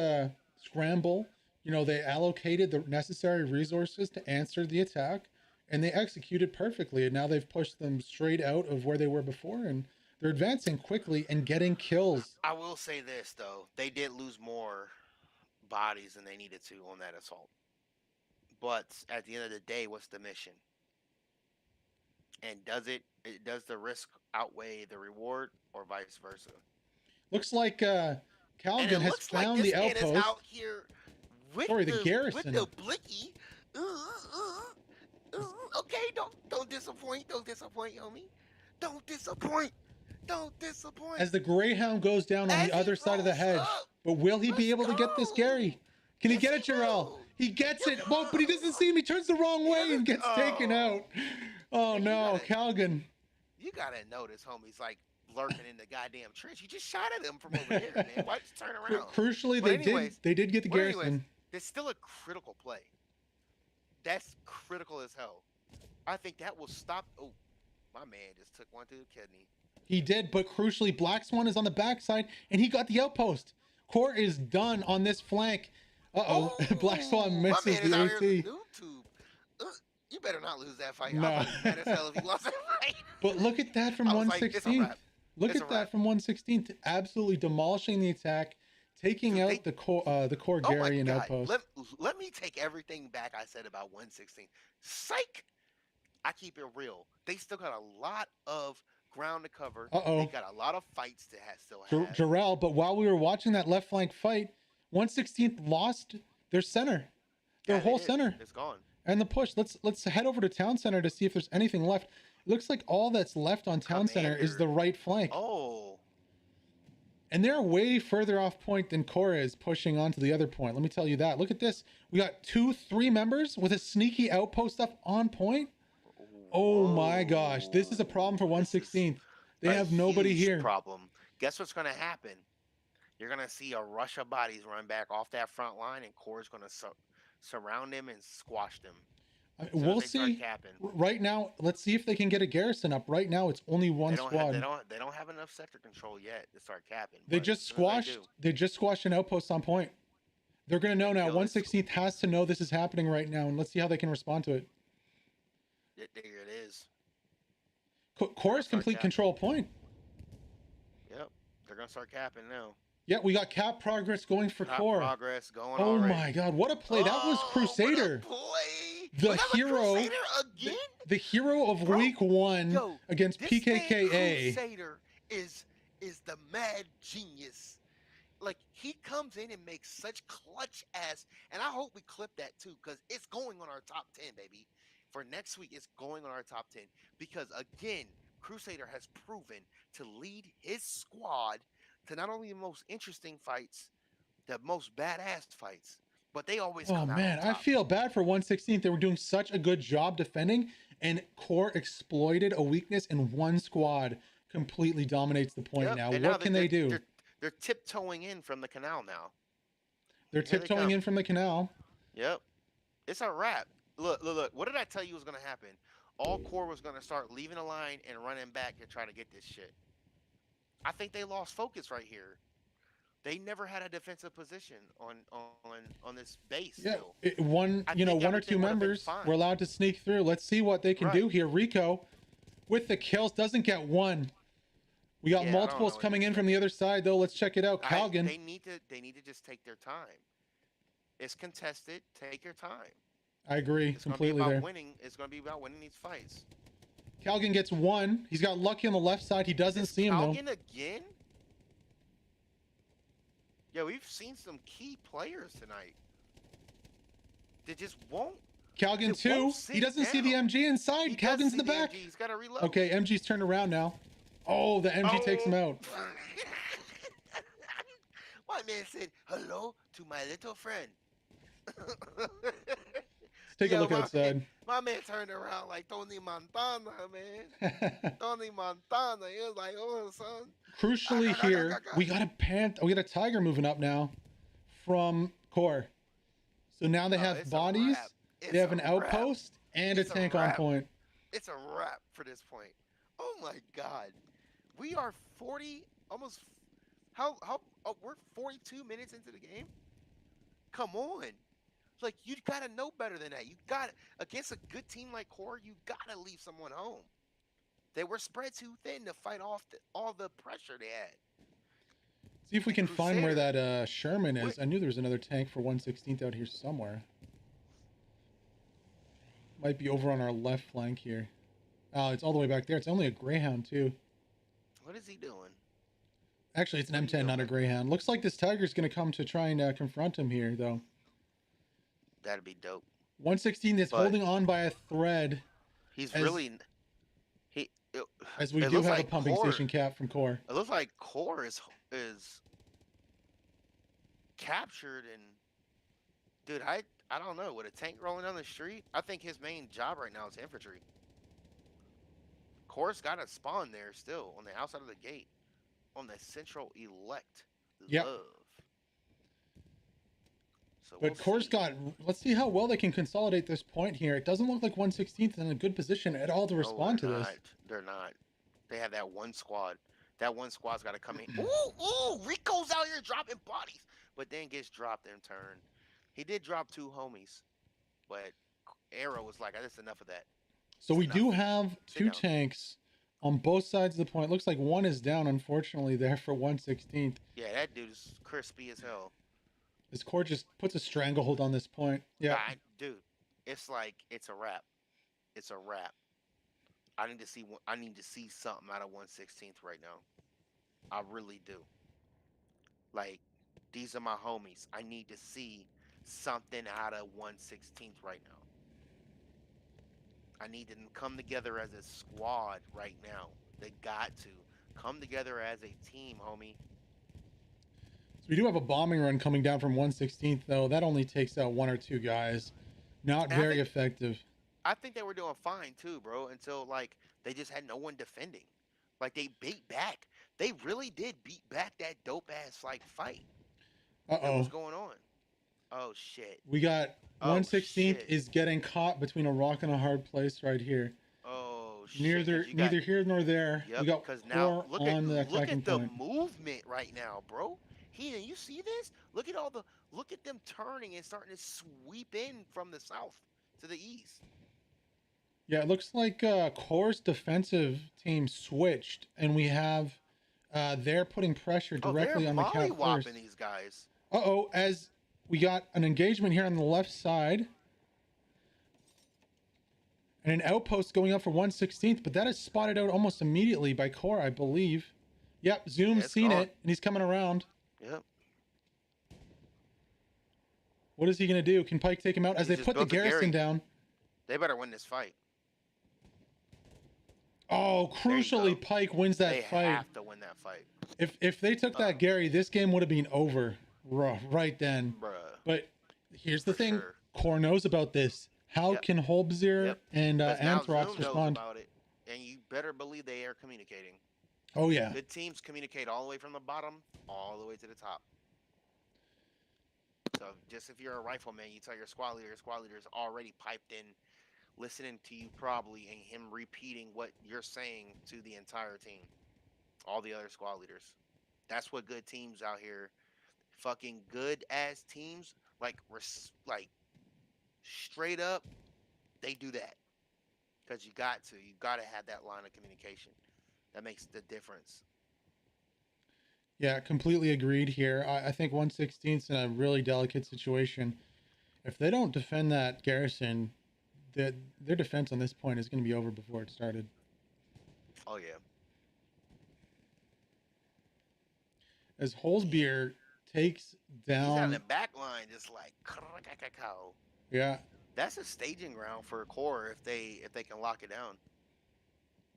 scramble. You know, they allocated the necessary resources to answer the attack, and they executed perfectly. And now they've pushed them straight out of where they were before, and they're advancing quickly and getting kills. I will say this though, they did lose more bodies than they needed to on that assault. But at the end of the day, what's the mission? And does the risk outweigh the reward or vice versa? Looks like And it Calgon has looks like found the this man is outpost. out here Sorry, the with the garrison. blicky. Okay, don't disappoint. Don't disappoint, homie. Don't disappoint. Don't As disappoint. the Greyhound goes down on the As he other side of the rolls hedge. up. But will he be Let's able to get this go. Gary? Can he Yes, get he it, Jarrell? will. He gets You it. Well, but he doesn't see him. He turns the wrong He way doesn't. and gets taken Oh, out. Oh man, no, Calgon. you gotta notice, homie's like lurking in the goddamn trench. You just shot at him from over there, man. Why just turn around? Crucially, But anyways, they did get the garrison. there's still a critical play. That's critical as hell. I think that will stop. Oh, my man just took one to the kidney. He did, but crucially, Black Swan is on the backside, and he got the outpost. Core is done on this flank. Uh-oh, Black Swan My misses man is the out here AT. with noob tube. You better not lose that fight. No. I was mad as hell if you lost that fight. But look at that from I was like, it's a 116th. wrap. Look It's at a that wrap. from 116th, absolutely demolishing the attack, taking Dude, out the core Oh my Gary and god. outpost. Let me take everything back I said about 116. Psych. I keep it real. They still got a lot of ground to cover. Uh-oh. They got a lot of fights to still have. Jarrell, but while we were watching that left flank fight, 116th lost their center, their Yeah, whole they did. center, It's gone. and the push. Let's head over to Town Center to see if there's anything left. It looks like all that's left on Town Center is Commander. the right flank. Oh. And they're way further off point than Cora is pushing onto the other point. Let me tell you that. Look at this. We got 3 members with a sneaky outpost up on point. Oh my gosh. This is a problem for 116th. They have nobody huge here. Problem. Guess what's going to happen? You're going to see a rush of bodies run back off that front line, and Core's going to surround them and squash them. We'll see. Right now, let's see if they can get a garrison up. Right now, it's only one squad. They don't have enough sector control yet to start capping. They just squashed. They just squashed an outpost on point. They're going to know now. 116th has to know this is happening right now, and let's see how they can respond to it. There it is. Core's complete control point. Yep, they're gonna start capping now. Yeah, we got cap progress going for Core. Progress going. Oh my god, what a play! That was Crusader. The hero again. The hero of week 1 against PKKA. Crusader is the mad genius. Like, he comes in and makes such clutch ass, and I hope we clip that too, because it's going on our top 10, baby. For next week, it's going on our top 10 because, again, Crusader has proven to lead his squad to not only the most interesting fights, the most badass fights, but they always come out on top. I feel bad for 116th. They were doing such a good job defending, and Core exploited a weakness, and one squad completely dominates the point. Now, what can they do? They're tiptoeing in from the canal now. They're tiptoeing in from the canal. Yep. It's a wrap. Look. What did I tell you was going to happen? All Core was going to start leaving a line and running back to try to get this shit. I think they lost focus right here. They never had a defensive position on this base. Yeah, one or two members were allowed to sneak through. Let's see what they can do here. Rico, with the kills, doesn't get one. We got multiples coming in from the other side, though. Let's check it out. Calgon. They need to just take their time. It's contested. Take your time. I agree completely there. It's going to be about winning these fights. Calgon gets one. He's got Lucky on the left side. He doesn't see him, though. Calgon again? Yeah, we've seen some key players tonight. They just won't. Calgon 2. He doesn't see the MG inside. Calgon's in the back. He's got to reload. Okay, MG's turned around now. Oh, the MG takes him out. My man said hello to my little friend. Let's take a look outside. My man turned around like Tony Montana, man. Tony Montana. He was like, "Oh, son." Crucially here, we got a tiger moving up now from Core. So now they have bodies, they have an outpost, and a tank on point. It's a wrap for this point. Oh my God. We are 40, almost, we're 42 minutes into the game? Come on. Like, you gotta know better than that. Against a good team like Core, you gotta leave someone home. They were spread too thin to fight off all the pressure they had. See if we can find where that Sherman is. I knew there was another tank for 116th out here somewhere. Might be over on our left flank here. Oh, it's all the way back there. It's only a Greyhound too. What is he doing? Actually, it's an What are you M10, not a doing? Greyhound. Looks like this Tiger's going to come to try and confront him here, though. That'd be dope. 116 is But holding on by a thread he's as really he. It, as we it do looks have a like pumping core. station cap from Core. It looks like core is captured and dude, I don't know. With a tank rolling down the street, I think his main job right now is infantry. Core's got a spawn there still on the outside of the gate on the central elect Yep. love. So we'll But Core's see. got. Let's see how well they can consolidate this point here. It doesn't look like 116th is in a good position at all to No, respond to they're this. not. They're not. They have that one squad. That one squad's got to come in. Ooh, Rico's out here dropping bodies, but then gets dropped in turn. He did drop 2 homies, but Arrow was like, "That's enough of that. So It's we enough. do have Sit 2 down." tanks on both sides of the point. Looks like one is down, unfortunately, there for 116th. Yeah, that dude is crispy as hell. This Core just puts a stranglehold on this point. Yeah. Dude, it's like it's a wrap. It's a wrap. I need to see. I need to see something out of 116th right now. I really do. Like, these are my homies. I need to see something out of 116th right now. I need them to come together as a squad right now. They got to come together as a team, homie. So we do have a bombing run coming down from 116th, though. That only takes out 1 or 2 guys. Not And very effective. I think they were doing fine too, bro, until like they just had no one defending. Like they beat back. They really did beat back that dope ass like fight that was Uh-oh. going on. Oh shit. We got Oh 116th shit. is getting caught between a rock and a hard place right here. Oh shit. Neither neither here nor there. Yep. We got Because now Core on the attacking the point. movement right now, bro. You see this? Look at them turning and starting to sweep in from the south to the east. Yeah, it looks like Core's defensive team switched, and we have they're putting pressure directly on the cap first. These guys. Uh-oh, as we got an engagement here on the left side. And an outpost going up for 116th, but that is spotted out almost immediately by Core, I believe. Yep, Zoom's seen it, and he's coming around. Yep. What is he going to do? Can Pike take him out as they put the garrison down? They better win this fight. Oh, crucially, Pike wins that fight. They have to win that fight. If they took that Gary, this game would have been over right then. Bruh. But here's the thing. Sure. Core knows about this. How can Holbzir and Anthrox respond? About it, and you better believe they are communicating. Oh, yeah. Good teams communicate all the way from the bottom all the way to the top. So just if you're a rifleman, you tell your squad leader's already piped in, listening to you probably, and him repeating what you're saying to the entire team. All the other squad leaders. That's what good teams out here, fucking good ass teams, like straight up, they do that. Because you got to have that line of communication. That makes the difference. Yeah, completely agreed here. I think 116's in a really delicate situation. If they don't defend that garrison, their defense on this point is going to be over before it started. Oh, yeah. As Holzbeer takes down... He's on the back line just like... Yeah. That's a staging ground for a core if they can lock it down.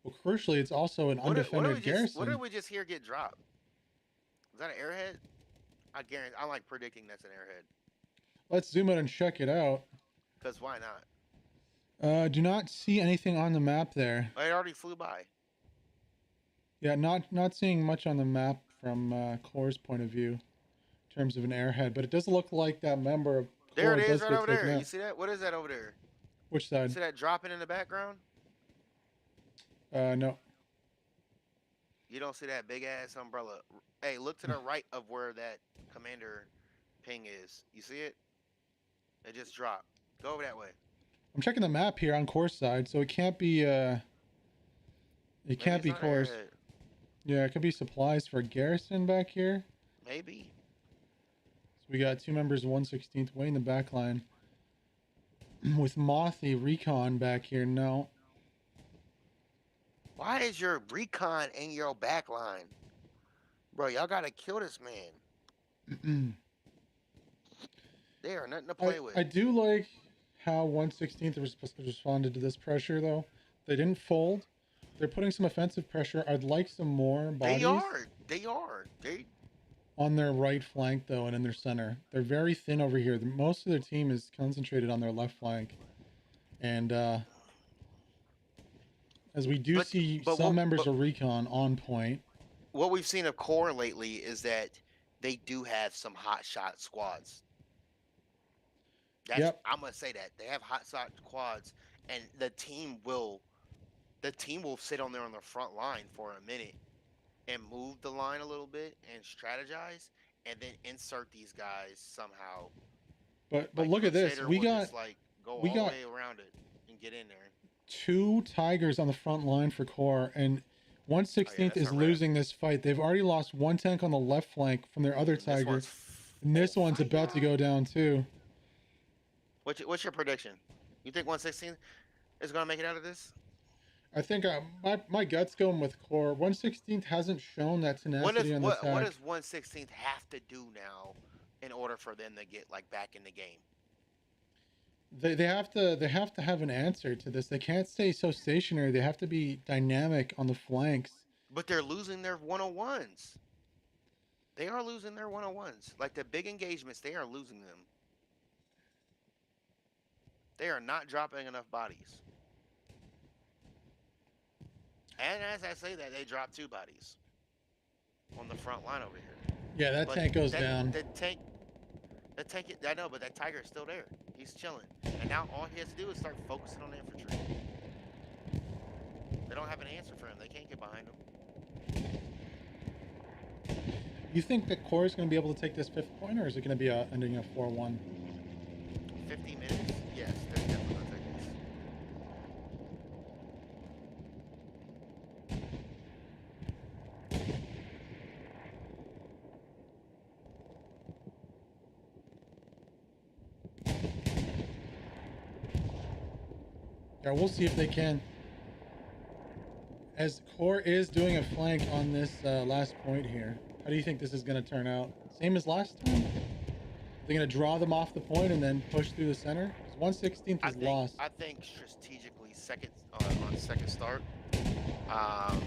Well, crucially, it's also an undefended garrison. What did we just hear get dropped? Is that an airhead? I guarantee. I'm like predicting that's an airhead. Let's zoom out and check it out. Because why not? Do not see anything on the map there. It already flew by. Yeah, not seeing much on the map from Core's point of view in terms of an airhead, but it does look like that member of Core there it is, right over there. Out. You see that? What is that over there? Which side? You see that dropping in the background? No. You don't see that big ass umbrella. Hey, look to the right of where that commander ping is. You see it? It just dropped. Go over that way. I'm checking the map here on Core's side, so it can't be it can't be Core's. Yeah, it could be supplies for garrison back here. Maybe. So we got 2 members of 116th way in the back line. with Mothy Recon back here. No, Why is your recon in your back line? Bro, y'all gotta kill this man. They are nothing to play with. I do like how 116th responded to this pressure though. They didn't fold. They're putting some offensive pressure. I'd like some more They bodies are. They are. They on their right flank though, and in their center. They're very thin over here. Most of their team is concentrated on their left flank, and as we do see but some what members but of Recon on point. what we've seen of Core lately is that they do have some hot shot squads. That's Yep, I'm gonna say that they have hot shot squads, and the team will sit on there on the front line for a minute and move the line a little bit and strategize, and then insert these guys somehow. but Like look at this. Crusader will just like go We all the got way around it and get in there. two Tigers on the front line for Core, and Oh yeah, 116th that's is a wrap. losing this fight. They've already lost one tank on the left flank from their other And this Tiger, one's and full this one's fire. about to go down too. What's your prediction? You think 116 is gonna make it out of this? I think my gut's going with Core. 116th hasn't shown that tenacity on the What attack. does 116th have to do now in order for them to get like back in the game? They have to have an answer to this. They can't stay so stationary. They have to be dynamic on the flanks. But they're losing their 101s. They are losing their 101s. Like the big engagements, they are losing them. They are not dropping enough bodies. And as I say that, they dropped two bodies on the front line over here. Yeah, that But tank goes that down. the tank, I know, but that Tiger is still there. He's chilling. And now all he has to do is start focusing on the infantry. They don't have an answer for him. They can't get behind him. You think that Core is going to be able to take this fifth point, or is it going to be ending a 4-1? 50 minutes? Yes, they're definitely going to take this. Yeah, we'll see if they can. As Core is doing a flank on this last point here, how do you think this is going to turn out? Same as last time? They're going to draw them off the point and then push through the center? Because 116th is lost. I think strategically, on second start, um,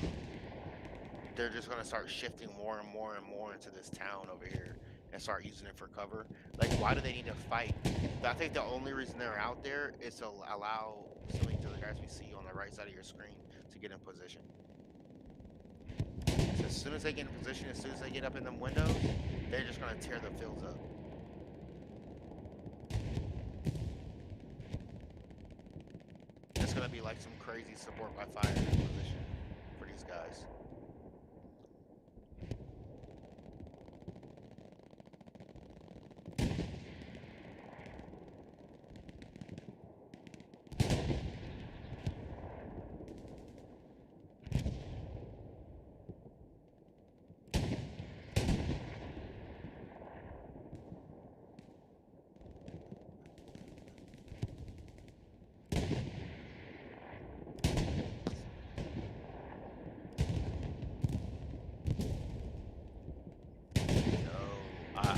they're just going to start shifting more and more and more into this town over here and start using it for cover. Like, why do they need to fight? I think the only reason they're out there is to allow some of the guys we see on the right side of your screen to get in position. So as soon as they get in position, as soon as they get up in them windows, they're just going to tear the fields up. It's going to be like some crazy support by fire position for these guys.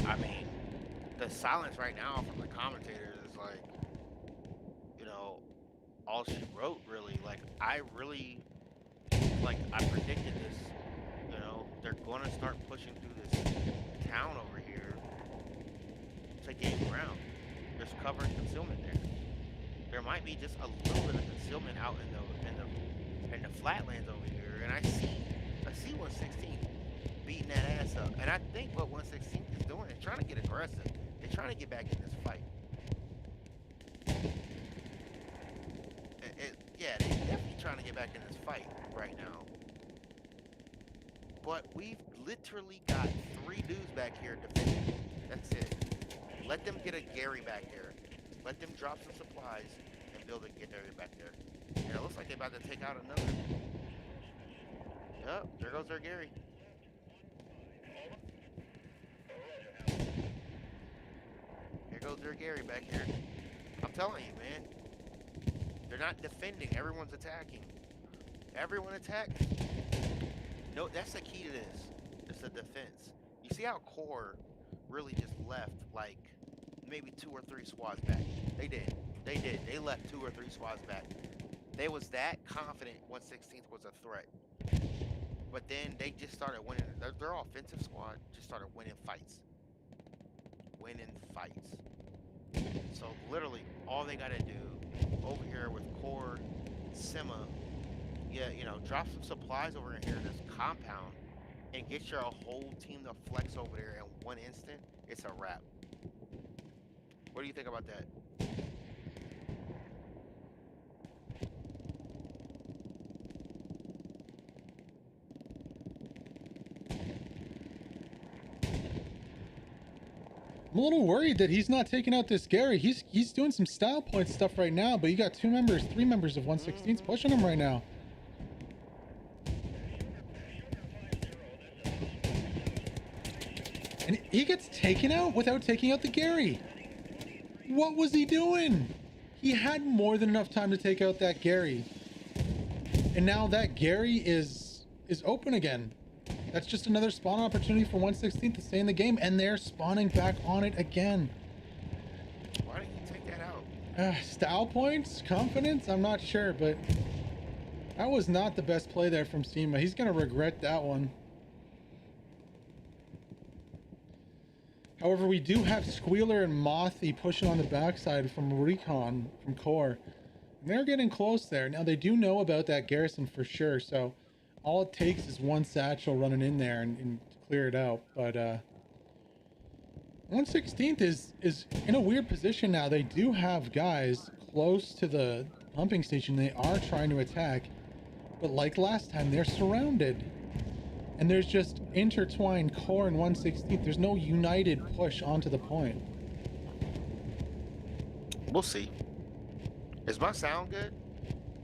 I mean, the silence right now from the commentators is like, you know, all she wrote really. Like, I predicted this. You know, they're going to start pushing through this town over here to gain ground. There's cover and concealment there. There might be just a little bit of concealment out in the flatlands over here, and I see 116 beating that ass up. And I think what 116 is doing is trying to get aggressive. They're trying to get back in this fight. Yeah, they're definitely trying to get back in this fight right now. But we've literally got 3 dudes back here defending. That's it. Let them get a Gary back there. Let them drop some supplies and build a Gary back there. And it looks like they're about to take out another. Yep, there goes their Gary. Here goes their Gary back here. I'm telling you, man. They're not defending. Everyone's attacking. Everyone attack. No, that's the key to this. It's the defense. You see how Core really just left like maybe 2 or 3 squads back. They did. They did. They left 2 or 3 squads back. They was that confident 116th was a threat. But then they just started winning. Their offensive squad just started winning fights. Winning fights. So literally all they gotta do over here with Core, Sima, yeah, drop some supplies over here in this compound and get your whole team to flex over there in one instant, it's a wrap. What do you think about that? I'm a little worried that he's not taking out this Gary. He's doing some style point stuff right now, but you got 3 members of 116th pushing him right now. And he gets taken out without taking out the Gary. What was he doing? He had more than enough time to take out that Gary. And now that Gary is open again. That's just another spawn opportunity for 116th to stay in the game, and they're spawning back on it again. Why didn't you take that out? Style points? Confidence? I'm not sure, but that was not the best play there from Sima. He's going to regret that one. However, we do have Squealer and Mothy pushing on the backside from Recon, from Core. And they're getting close there. Now, they do know about that garrison for sure, so all it takes is one satchel running in there and clear it out. But 116th is in a weird position now. They do have guys close to the pumping station. They are trying to attack. But like last time, they're surrounded. And there's just intertwined Core and 116th. There's no united push onto the point. We'll see. Is my sound good?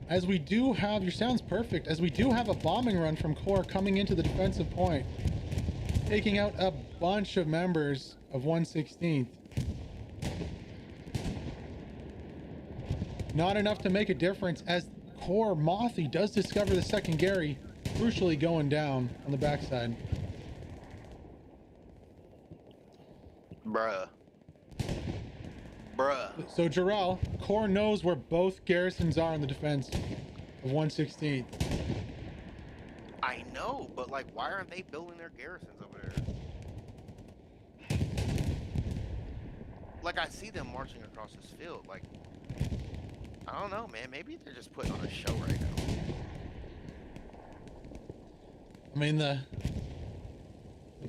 As we do have, your sound's perfect, as we do have a bombing run from Core coming into the defensive point, taking out a bunch of members of 116th. Not enough to make a difference as Core Mothy does discover the second Gary, crucially going down on the backside. Bruh. So Jarrell, Core knows where both garrisons are in the defense of 116th. I know, but like, why aren't they building their garrisons over there? Like, I see them marching across this field. Like, I don't know, man. Maybe they're just putting on a show right now. I mean, the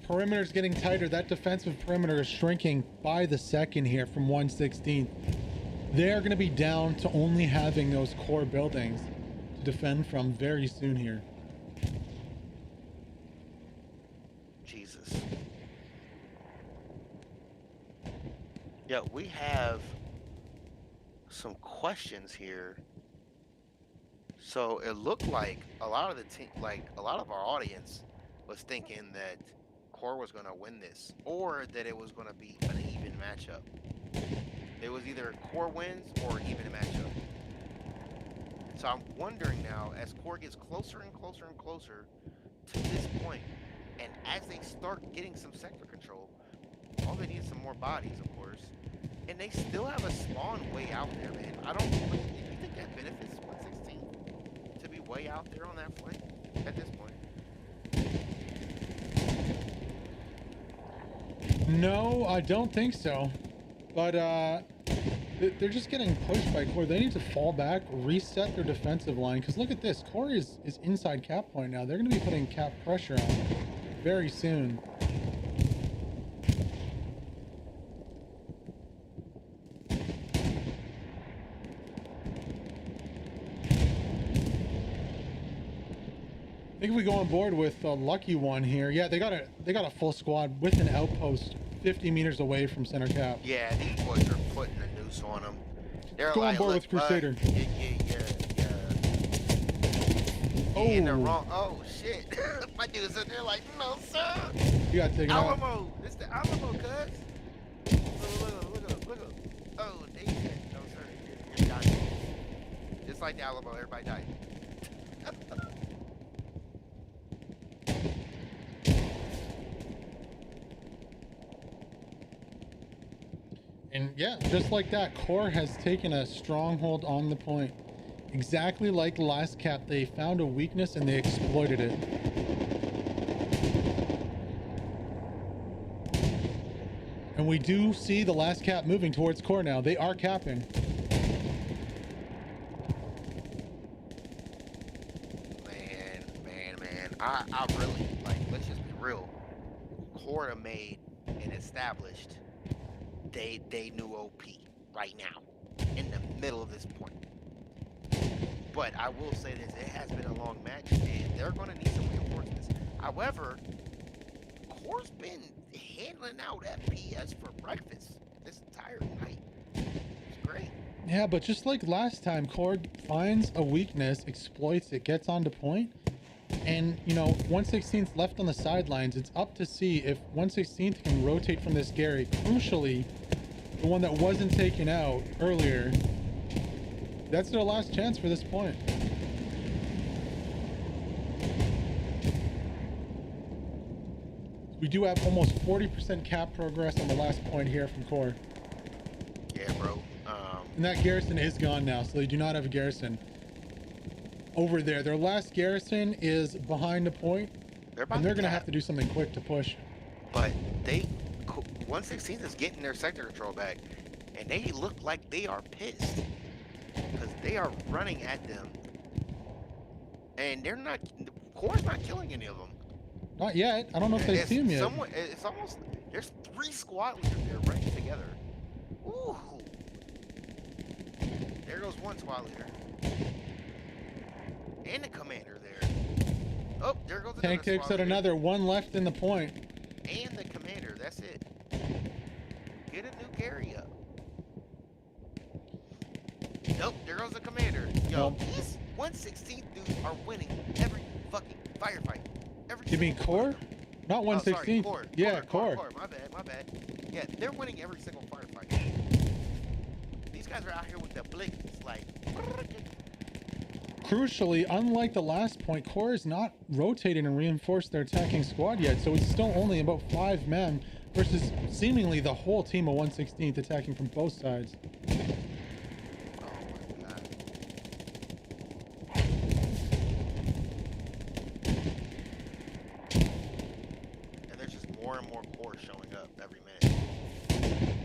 perimeter's getting tighter. That defensive perimeter is shrinking by the second here from 116th. They're going to be down to only having those core buildings to defend from very soon here. Jesus. Yeah, we have some questions here. So it looked like a lot of the team, like a lot of our audience was thinking that Core was going to win this, or that it was going to be an even matchup. It was either Core wins or an even matchup. So I'm wondering now, as Core gets closer and closer and closer to this point, and as they start getting some sector control, all they need is some more bodies, of course, and they still have a spawn way out there, man. I don't. Do you think that benefits 116 to be way out there on that flank at this point? No, I don't think so. But they're just getting pushed by Core. They need to fall back, reset their defensive line. Because look at this. Core is inside cap point now. They're going to be putting cap pressure on very soon. I think if we go on board with a lucky one here, yeah, they got a full squad with an outpost 50 meters away from center cap. Yeah, these boys are putting a noose on them. They're Go like, on board look, with Crusader. Oh, in the wrong. Oh shit! My dudes in there like, no sir. You gotta take it out. Alamo, it's the Alamo, cuz. Look. Oh, they said no sir. just like the Alamo, everybody died. And yeah, just like that, Core has taken a stronghold on the point. Exactly like last cap, they found a weakness and they exploited it. And we do see the last cap moving towards Core now. They are capping. Man. I really, like, let's just be real. Core made and established they knew OP right now in the middle of this point. But I will say this, it has been a long match and they're going to need some reinforcements. However, Core's been handling out FPS for breakfast this entire night. It's great. Yeah, but just like last time, Core finds a weakness, exploits it, gets onto point. And, you know, 116th left on the sidelines. It's up to see if 116th can rotate from this Gary. Crucially, the one that wasn't taken out earlier. That's their last chance for this point. We do have almost 40% cap progress on the last point here from Core. Yeah, bro. And that garrison is gone now, so they do not have a garrison over there. Their last garrison is behind the point, and they're going to have to do something quick to push. But 116th is getting their sector control back, and they look like they are pissed because they are running at them, and they're not. Core's not killing any of them. Not yet. I don't know if they see him yet. It's almost there's 3 squad leaders there running together. Ooh. There goes one squad leader. And the commander there. Oh, there goes another Tank takes squad out leader. another. One left in the point. And the commander. That's it. Get a new Gary up. Nope, there goes the commander. Yo, these 116th dudes are winning every fucking firefight. You mean Core? Not 116. Core. Yeah, Core. My bad. Yeah, they're winning every single firefight. These guys are out here with the blinks, like. Crucially, unlike the last point, Core is not rotating and reinforced their attacking squad yet, so it's still only about 5 men versus seemingly the whole team of 116th attacking from both sides.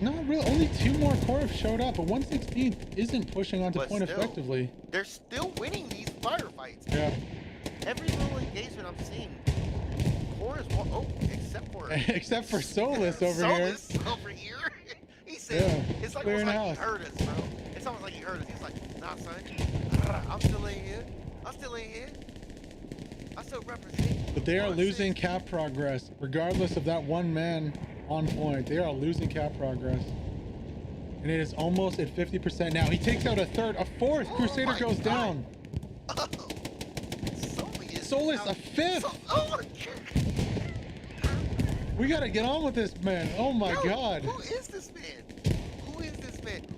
Not really. Only 2 more Core have showed up, but 116th isn't pushing onto point effectively. They're still winning these firefights. Yeah. Every little engagement I'm seeing, Core is except for Solus over here. He said, it's like almost like he heard us, bro. It's almost like he heard us. He's like, nah, son, I'm still in here. I still represent. But they are losing cap progress, regardless of that one man on point. They are losing cap progress. And it is almost at 50% now. He takes out a fourth. Crusader goes down. Solus, a 5th. We gotta get on with this, man. Oh my God. Who is this man?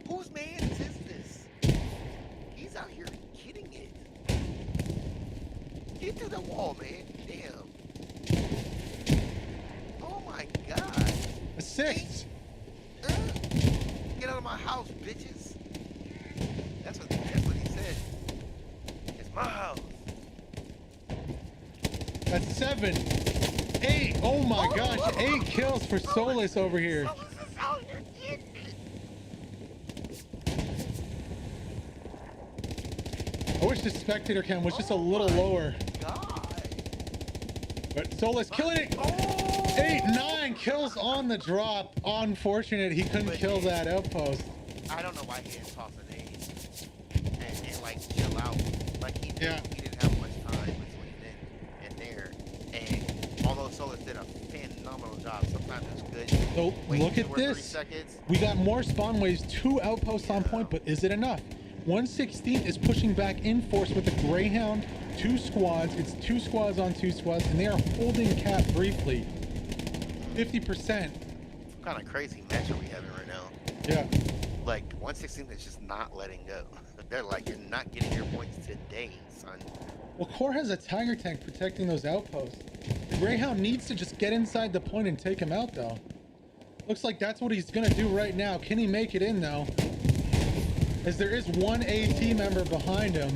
Whose man is this? He's out here kidding it. Get through the wall, man. Damn. Oh my God. A 6th. Get out of my house, bitches. That's what he said. It's my house. That's 7. 8. Oh my gosh. 8 kills for Solus over here. Solus is out here getting it. I wish the spectator cam was just a little lower. God. But Solus killing it. 8, 9 kills on the drop. Unfortunate he couldn't kill that outpost. I don't know why he didn't toss an ace and like chill out. Like he didn't have much time between then and there. And although Solus did a phenomenal job, sometimes it's good. So look at this. 3 seconds. We got more spawn waves, 2 outposts on point, but is it enough? 116th is pushing back in force with the Greyhound, 2 squads. It's 2 squads on 2 squads, and they are holding cap briefly. 50%. What kind of crazy match are we having right now? Yeah. Like 116 is just not letting go. They're like, you're not getting your points today, son. Well, Core has a Tiger tank protecting those outposts. The Greyhound needs to just get inside the point and take him out, though. Looks like that's what he's gonna do right now. Can he make it in, though? As there is one AT member behind him.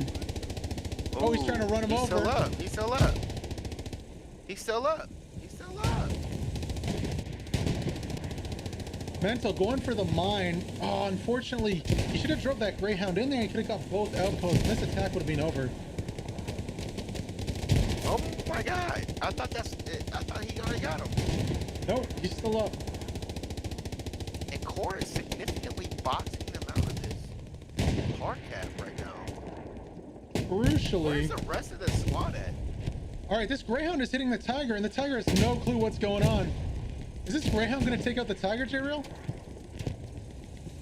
Oh, he's trying to run him he's over. Still up. He's still up. He's still up. He's still up. Mental going for the mine. Oh, unfortunately, he should have drove that Greyhound in there. He could have got both outposts. This attack would have been over. Oh my God! I thought he already got him. Nope, he's still up. And Core is significantly boxing them out of this hard cap right now. Crucially. Where's the rest of the squad at? All right, this Greyhound is hitting the Tiger, and the Tiger has no clue what's going on. Is this Greyhound going to take out the Tiger, J-Real?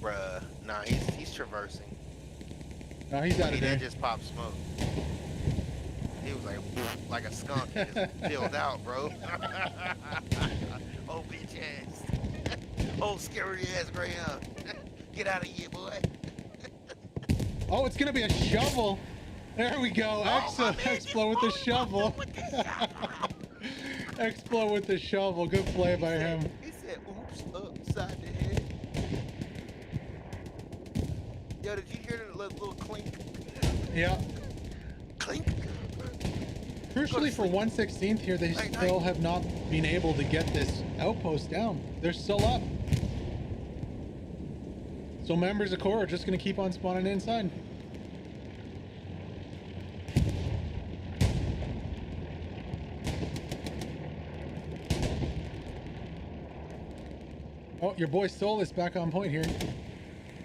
Bruh, nah, he's traversing. No, he's out of there. He just popped smoke. He was like a skunk. He just peeled out, bro. Oh, bitch ass. Oh, scary ass Greyhound. Get out of here, boy. Oh, it's going to be a shovel. There we go. Explo with the shovel. Explo with the shovel. Good play by him. He said, oops, upside the head. Yo, did you hear the little clink? Yeah. Clink. Crucially for 1/16th here, they still have not been able to get this outpost down. They're still up. So members of Core are just going to keep on spawning inside. Oh, your boy Soul is back on point here.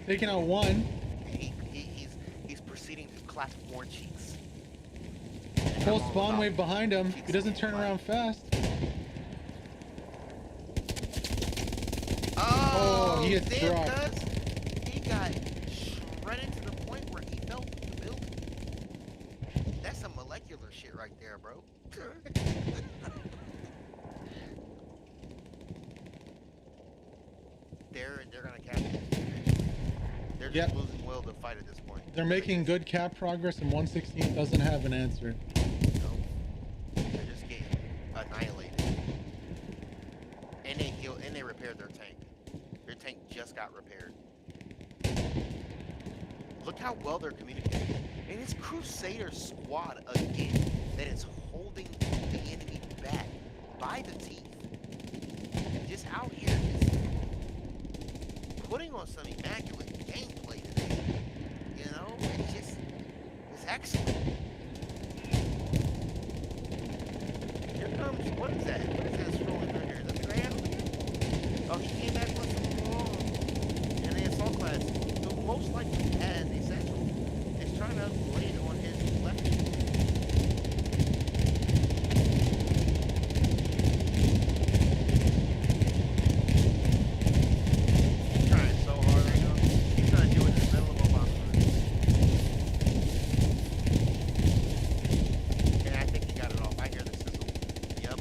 Taking out one. He's proceeding to clap more cheeks. Full spawn wave behind him. He doesn't turn around fast. Oh, he gets dropped. He got shredded to the point where he fell from the building. That's some molecular shit right there, bro. They're gonna capture this. They're just losing will to fight at this point. They're making good cap progress, and 1/16 doesn't have an answer. No. They're just getting annihilated. And they repaired their tank. Their tank just got repaired. Look how well they're communicating. And it's Crusader squad again that is holding the enemy back by the teeth. Just out here, just putting on some immaculate gameplay today. You know, it's excellent. Here comes, what is that? What is that strolling through here? The Greyhound? Oh, he came back with some wrong. And the assault class, who most likely has a central, is trying to lay it on his left. He's trying so hard right now. He's trying to do it in the middle of a bomb. And I think he got it off. I hear the sizzle. Yep.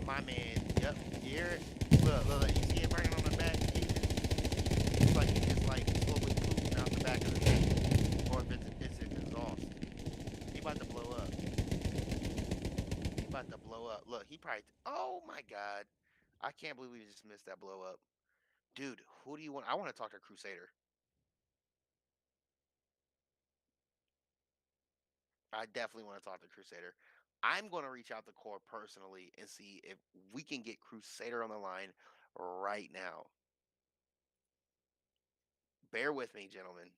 My man. Yep. You hear it? Look. You see it burning on the back? It's like he's just like slowly pooping out the back of the tank. Or if it's exhaust. He about to blow up. He about to blow up. Look, he probably. Oh my God. I can't believe we just missed that blow up. Dude, who do you want? I want to talk to Crusader. I definitely want to talk to Crusader. I'm going to reach out to Core personally and see if we can get Crusader on the line right now. Bear with me, gentlemen.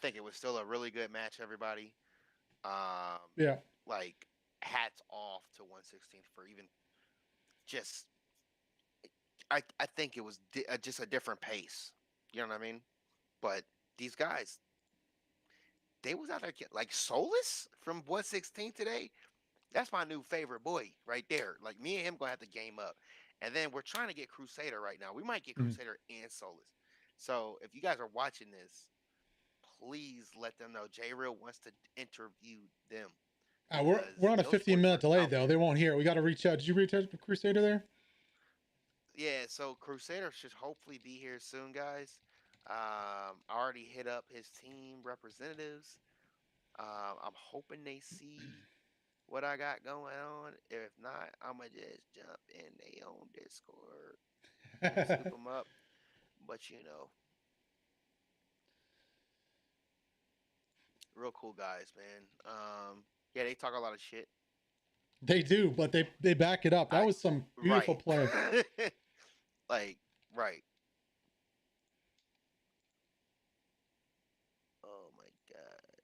think it was still a really good match, everybody. Um, Yeah. like hats off to 116th for even just. I think it was just a different pace. You know what I mean? But these guys, they was out there like Solus from 116 today. That's my new favorite boy right there. Like me and him gonna have to game up, and then we're trying to get Crusader right now. We might get Mhm. Crusader and Solus. So if you guys are watching this, please let them know J Real wants to interview them We're because on a those 15 boys minute are delay out though. there. They won't hear. We got to reach out. Did you reach out to Crusader there? Yeah, so Crusader should hopefully be here soon, guys. I already hit up his team representatives. I'm hoping they see what I got going on. If not, I'ma just jump in their own Discord and scoop them up. But real cool guys, man. Yeah, they talk a lot of shit. They do, but they back it up. That I was some beautiful right, play. like right. Oh my god.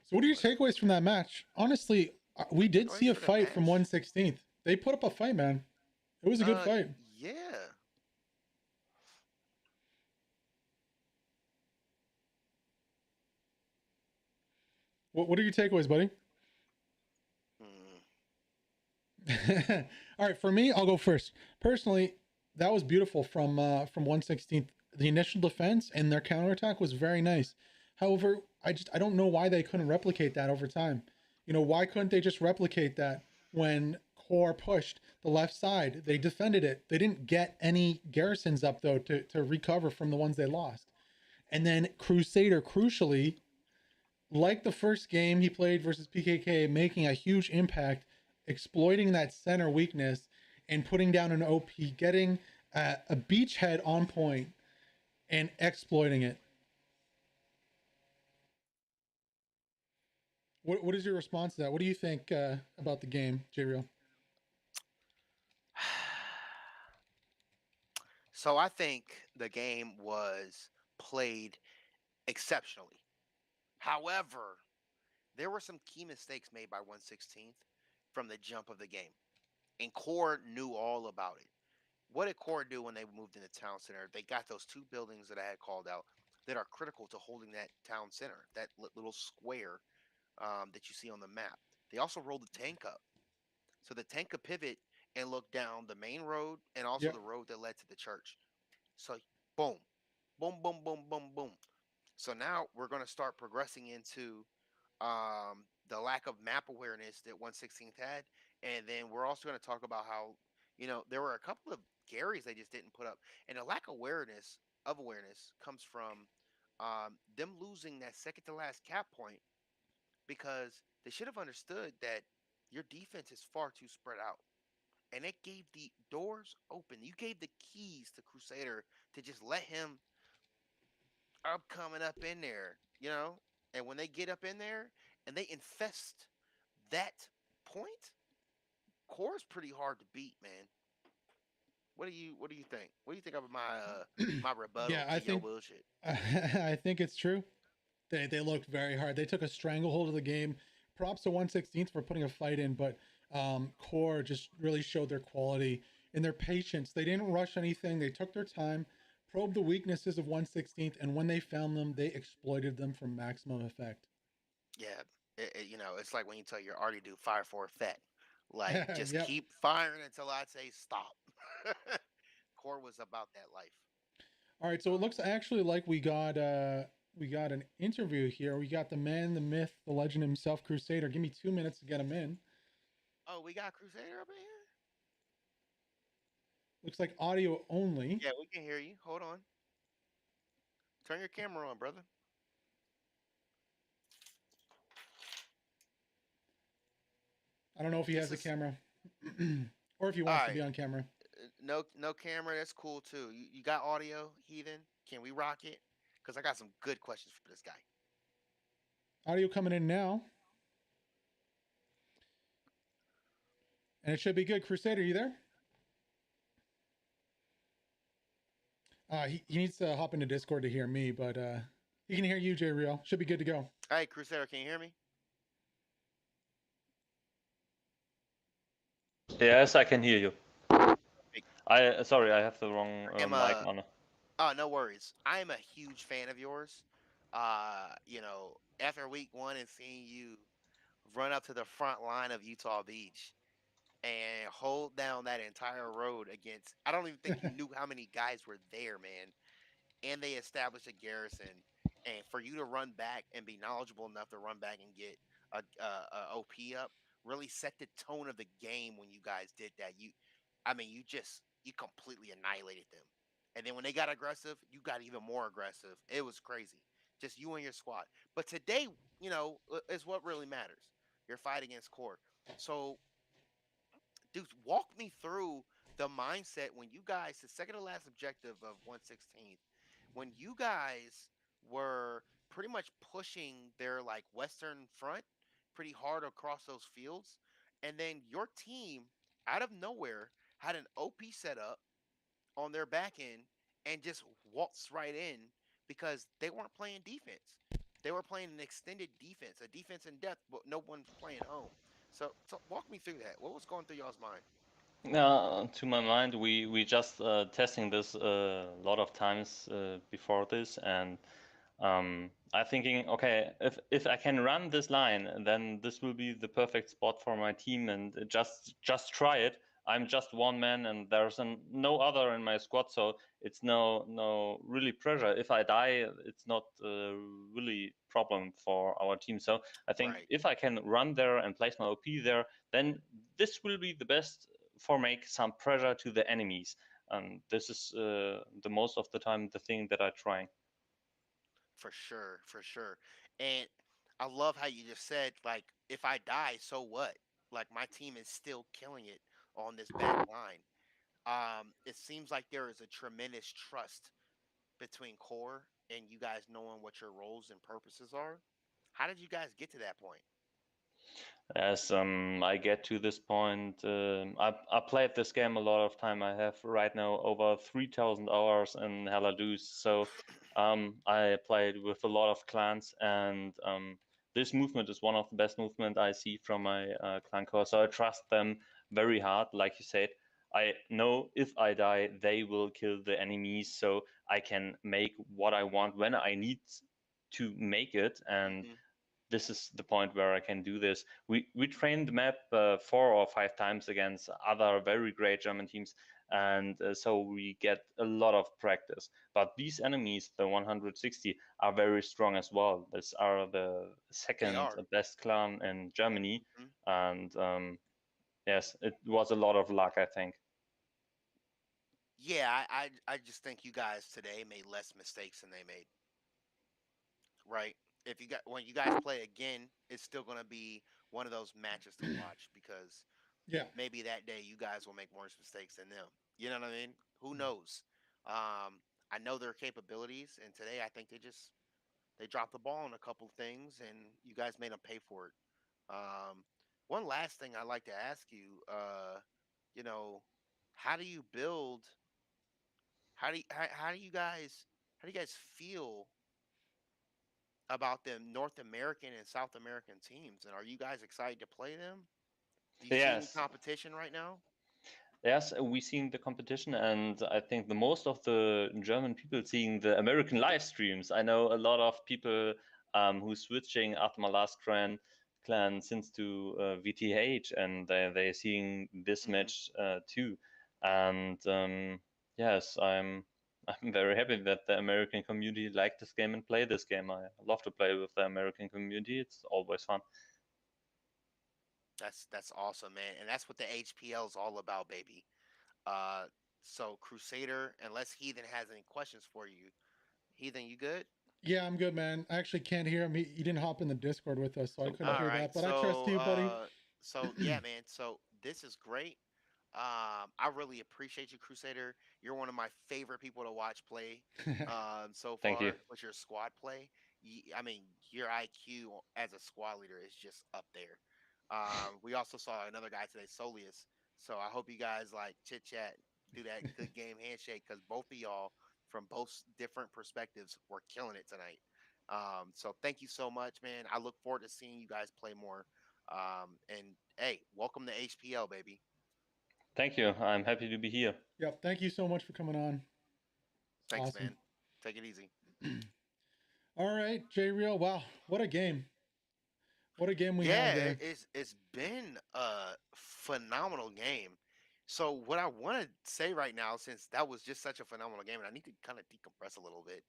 So, what are your But takeaways from that match? Honestly, we did see takeaways a for the fight from match. 116th. They put up a fight, man. It was a good fight. Yeah. What are your takeaways, buddy? Mm, All right, for me, I'll go first. Personally, that was beautiful from 116th. The initial defense and their counterattack was very nice. However, I don't know why they couldn't replicate that over time. Why couldn't they just replicate that when Core pushed the left side? They defended it. They didn't get any garrisons up though to recover from the ones they lost. And then Crusader, crucially, like the first game he played versus PKK, making a huge impact, exploiting that center weakness and putting down an OP, getting a beachhead on point and exploiting it. What is your response to that? What do you think about the game, JReal? so I think the game was played exceptionally. However, there were some key mistakes made by 116th from the jump of the game, and Core knew all about it. What did Core do when they moved into town center? They got those two buildings that I had called out that are critical to holding that town center, that little square that you see on the map. They also rolled the tank up, so the tank could pivot and look down the main road and also Yep. the road that led to the church. So, boom, boom, boom, boom, boom, boom. So now we're going to start progressing into the lack of map awareness that 116th had, and then we're also going to talk about how there were a couple of Garys they just didn't put up, and the lack of awareness comes from them losing that second to last cap point because they should have understood that your defense is far too spread out. And it gave the doors open. You gave the keys to Crusader to just let him up coming up in there, And when they get up in there and they infest that point, Core's pretty hard to beat, man. What do you think? What do you think of my rebuttal Yeah, I to your think bullshit? I think it's true. They looked very hard. They took a stranglehold of the game. Props to 116th for putting a fight in, but Core just really showed their quality and their patience. They didn't rush anything. They took their time, probed the weaknesses of 116th, and when they found them, they exploited them for maximum effect. Yeah, it's like when you tell your already do fire for effect. Like just Yep. keep firing until I say stop. Core was about that life. All right, so it Um, looks actually like we got an interview here. We got the man, the myth, the legend himself, Crusader. Give me 2 minutes to get him in. oh, we got Crusader up in here. Looks like audio only. Yeah, we can hear you. Hold on. Turn your camera on, brother. I don't know if he This has a is camera or if he all wants to right. be on camera. No camera. That's cool too. You got audio, heathen? Can we rock it? Cause I got some good questions for this guy. Audio coming in now, and it should be good. Crusader, you there? He needs to hop into Discord to hear me, but he can hear you, J Real. Should be good to go. Hey, Crusader, can you hear me? Yes, I can hear you. Hey, I sorry, I have the wrong I am mic a on. oh, no worries. I am a huge fan of yours. After week one and seeing you run up to the front line of Utah Beach and hold down that entire road against, I don't even think you knew how many guys were there, man. And they established a garrison. And for you to run back and be knowledgeable enough to run back and get a OP up really set the tone of the game when you guys did that. I mean, you completely annihilated them. And then when they got aggressive, you got even more aggressive. It was crazy. Just you and your squad. But today, is what really matters. Your fight against core. So dude, walk me through the mindset when you guys, the second to last objective of 116th, when you guys were pretty much pushing their like western front pretty hard across those fields, and then your team out of nowhere had an OP set up on their back end and just waltzed right in because they weren't playing defense. They were playing an extended defense, a defense in depth, but no one's playing home. So walk me through that. What was going through y'all's mind? To my mind, we just testing this a lot of times before this, and I'm thinking, okay, if I can run this line, then this will be the perfect spot for my team, and just try it. I'm just one man, and there's no other in my squad, so it's no really pressure. If I die, it's not really problem for our team. So I think Right. if I can run there and place my OP there, then this will be the best for make some pressure to the enemies. And this is the most of the time the thing that I try. For sure, for sure. And I love how you just said, like, if I die, so what? Like my team is still killing it on this back line. It seems like there is a tremendous trust between core and you guys knowing what your roles and purposes are. How did you guys get to that point? As I get to this point, I played this game a lot of time. I have right now over 3,000 hours in Heladoos. So I played with a lot of clans, and this movement is one of the best movement I see from my clan core. So I trust them very hard. Like you said, I know if I die, they will kill the enemies, so I can make what I want when I need to make it. And Hmm. this is the point where I can do this. We trained the map 4 or 5 times against other very great German teams, and so we get a lot of practice. But these enemies, the 160, are very strong as well. These are the They second are. best clan in Germany, Hmm. and yes, it was a lot of luck, I think. Yeah, I just think you guys today made less mistakes than they made. Right. If you got when you guys play again, it's still gonna be one of those matches to watch because Yeah. maybe that day you guys will make more mistakes than them. You know what I mean? Who knows? I know their capabilities, and today I think they dropped the ball on a couple things, and you guys made them pay for it. One last thing I'd like to ask you, you know, how do you build? How do you guys feel about the North American and South American teams, and are you guys excited to play them? Do you see any Yes, competition right now? yes, we seen the competition, and I think the most of the German people seeing the American live streams. I know a lot of people who switching after my last clan since to VTH, and they're seeing this Hmm. match too. And yes, I'm very happy that the American community like this game and play this game. I love to play with the American community. It's always fun. That's awesome, man, and that's what the HPL is all about, baby. Uh, so Crusader, unless Heathen has any questions for you, Heathen, you good? Yeah, I'm good, man. I actually can't hear him. He didn't hop in the Discord with us, so I couldn't All hear right. that. But I trust you, buddy. So yeah, man. So this is great. I really appreciate you, Crusader. You're one of my favorite people to watch play. So Thank you. far with your squad play. I mean, your IQ as a squad leader is just up there. We also saw another guy today, Solius. So I hope you guys like chit chat, do that good game handshake because both of y'all from both different perspectives were killing it tonight. So thank you so much, man. I look forward to seeing you guys play more. And hey, welcome to HPL, baby. Thank you. I'm happy to be here. Yep. Thank you so much for coming on. It's Thanks, awesome. man. Take it easy. All right, J Real. Wow, what a game! What a game we Yeah, had there. it's been a phenomenal game. So what I want to say right now, since that was just such a phenomenal game, and I need to kind of decompress a little bit.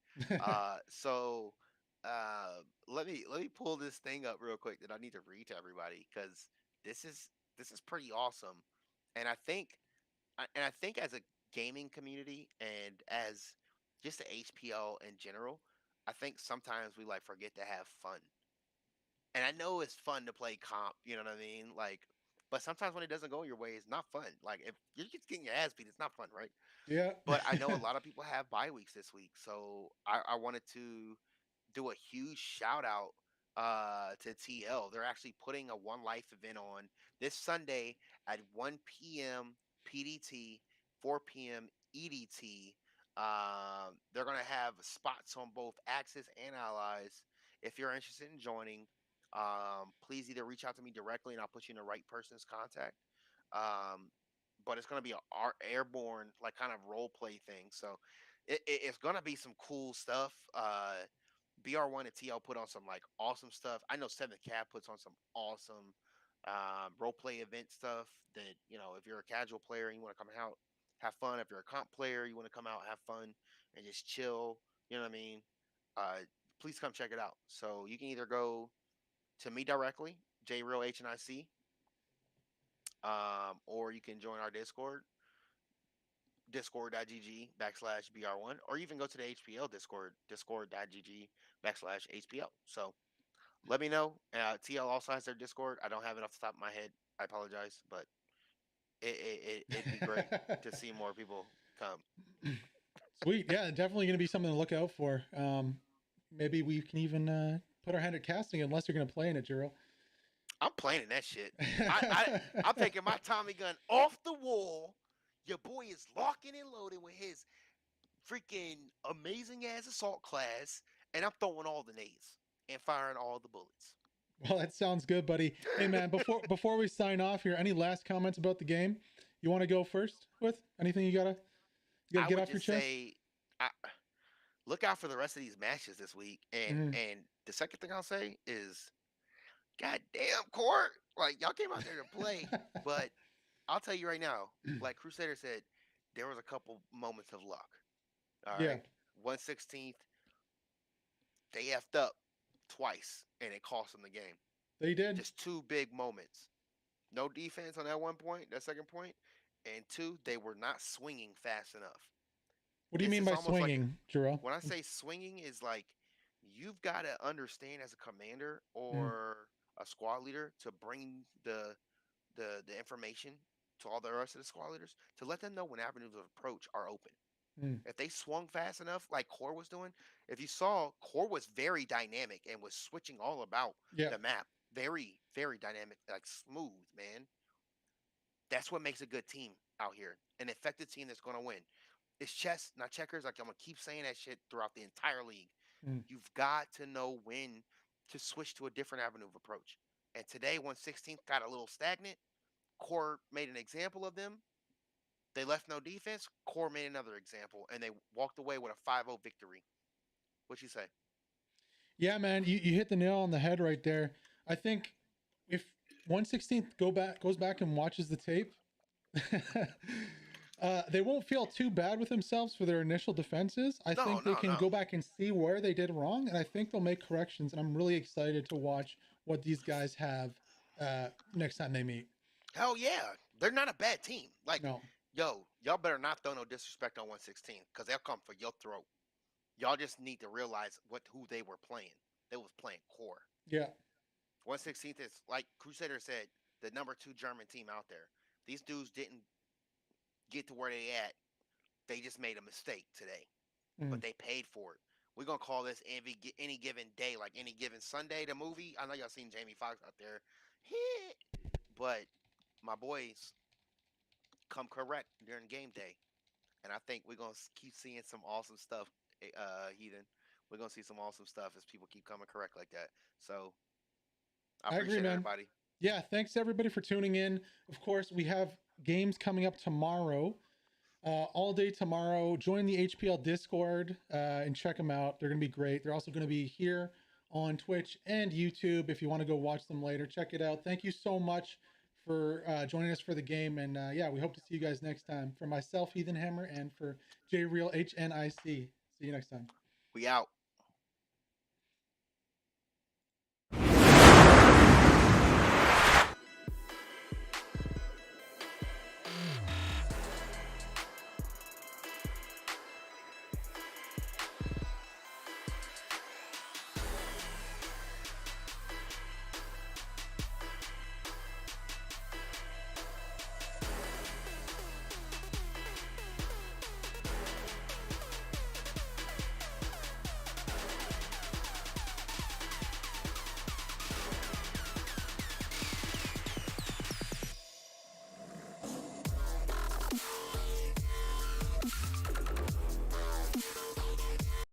So uh, let me pull this thing up real quick that I need to read to everybody because this is this is pretty awesome, and I think as a gaming community and as just the HPL in general, I think sometimes we like forget to have fun, and I know it's fun to play comp, you know what I mean? Like, but sometimes when it doesn't go your way, it's not fun. Like if you're just getting your ass beat, it's not fun, right? Yeah. But I know a lot of people have bye weeks this week, so I wanted to do a huge shout out to TL. They're actually putting a One Life event on this Sunday at 1 p.m. PDT, 4 p.m. EDT. They're going to have spots on both Axis and Allies. If you're interested in joining, please either reach out to me directly and I'll put you in the right person's contact. Um, but it's going to be a airborne, like kind of role play thing. So it's going to be some cool stuff. BR1 and TL put on some like awesome stuff. I know Seventh Cat puts on some awesome role play event stuff that, you know, if you're a casual player and you want to come out, have fun. If you're a comp player, you want to come out, have fun and just chill, you know what I mean? Uh, please come check it out. So you can either go to me directly, JRealHNIC, or you can join our Discord, discord.gg/BR1, or even go to the HPL Discord, discord.gg/HPL. So let me know. TL also has their Discord. I don't have it off the top of my head. I apologize, but it'd be great to see more people come. Sweet. Yeah, definitely going to be something to look out for. Maybe we can even put our hand at casting, unless you're going to play in it, Jiro. I'm playing in that shit. I'm taking my Tommy gun off the wall. Your boy is locking and loading with his freaking amazing ass assault class, and I'm throwing all the nades and firing all the bullets. Well, that sounds good, buddy. Hey, man, before we sign off here, any last comments about the game you want to go first with? Anything you gotta I get would off your just chest? say, I, look out for the rest of these matches this week. And Mhm. and the second thing I'll say is, God damn, court, like y'all came out there to play, but I'll tell you right now, like Crusader said, there was a couple moments of luck. All Yeah, right, 1/16th, they effed up twice, and it cost them the game. they did. Just two big moments. No defense on that one point, that second point, and two, they were not swinging fast enough. What do you This mean is by almost like swinging, Jiro? when I say swinging is like you've got to understand as a commander Mm, or a squad leader to bring the information to all the rest of the squad leaders to let them know when avenues of approach are open. mm. If they swung fast enough, like Core was doing, if you saw, Core was very dynamic and was switching all about Yeah. the map. Very, very dynamic, like smooth, man. That's what makes a good team out here. An effective team that's going to win. It's chess, not checkers. Like I'm going to keep saying that shit throughout the entire league. Mm. You've got to know when to switch to a different avenue of approach. And today, 1/16th got a little stagnant. Core made an example of them. They left no defense. Core made another example, and they walked away with a 5-0 victory. What you say? Yeah, man, you hit the nail on the head right there. I think if 1/16th goes back and watches the tape, they won't feel too bad with themselves for their initial defenses. I No, think they no, can no. go back and see where they did wrong, and I think they'll make corrections. And I'm really excited to watch what these guys have next time they meet. Hell yeah. They're not a bad team. Like, No, yo, y'all better not throw no disrespect on 1/16 because they'll come for your throat. Y'all just need to realize who they were playing. They was playing core. yeah, 1/16th is like Crusader said, the number two German team out there. These dudes didn't get to where they at. They just made a mistake today, mm. but they paid for it. We're gonna call this any given day, like any given Sunday. The movie. I know y'all seen Jamie Foxx out there, but my boys come correct during game day. And I think we're gonna keep seeing some awesome stuff, Heathen. We're gonna see some awesome stuff as people keep coming correct like that. So I I agree, appreciate man. everybody. Yeah, thanks everybody for tuning in. Of course, we have games coming up tomorrow, all day tomorrow. Join the HPL Discord and check them out. They're going to be great. They're also going to be here on Twitch and YouTube if you want to go watch them later. Check it out. Thank you so much for joining us for the game. And yeah, we hope to see you guys next time. For myself, Heathen Hammer, and for J Real HNIC. See you next time. We out.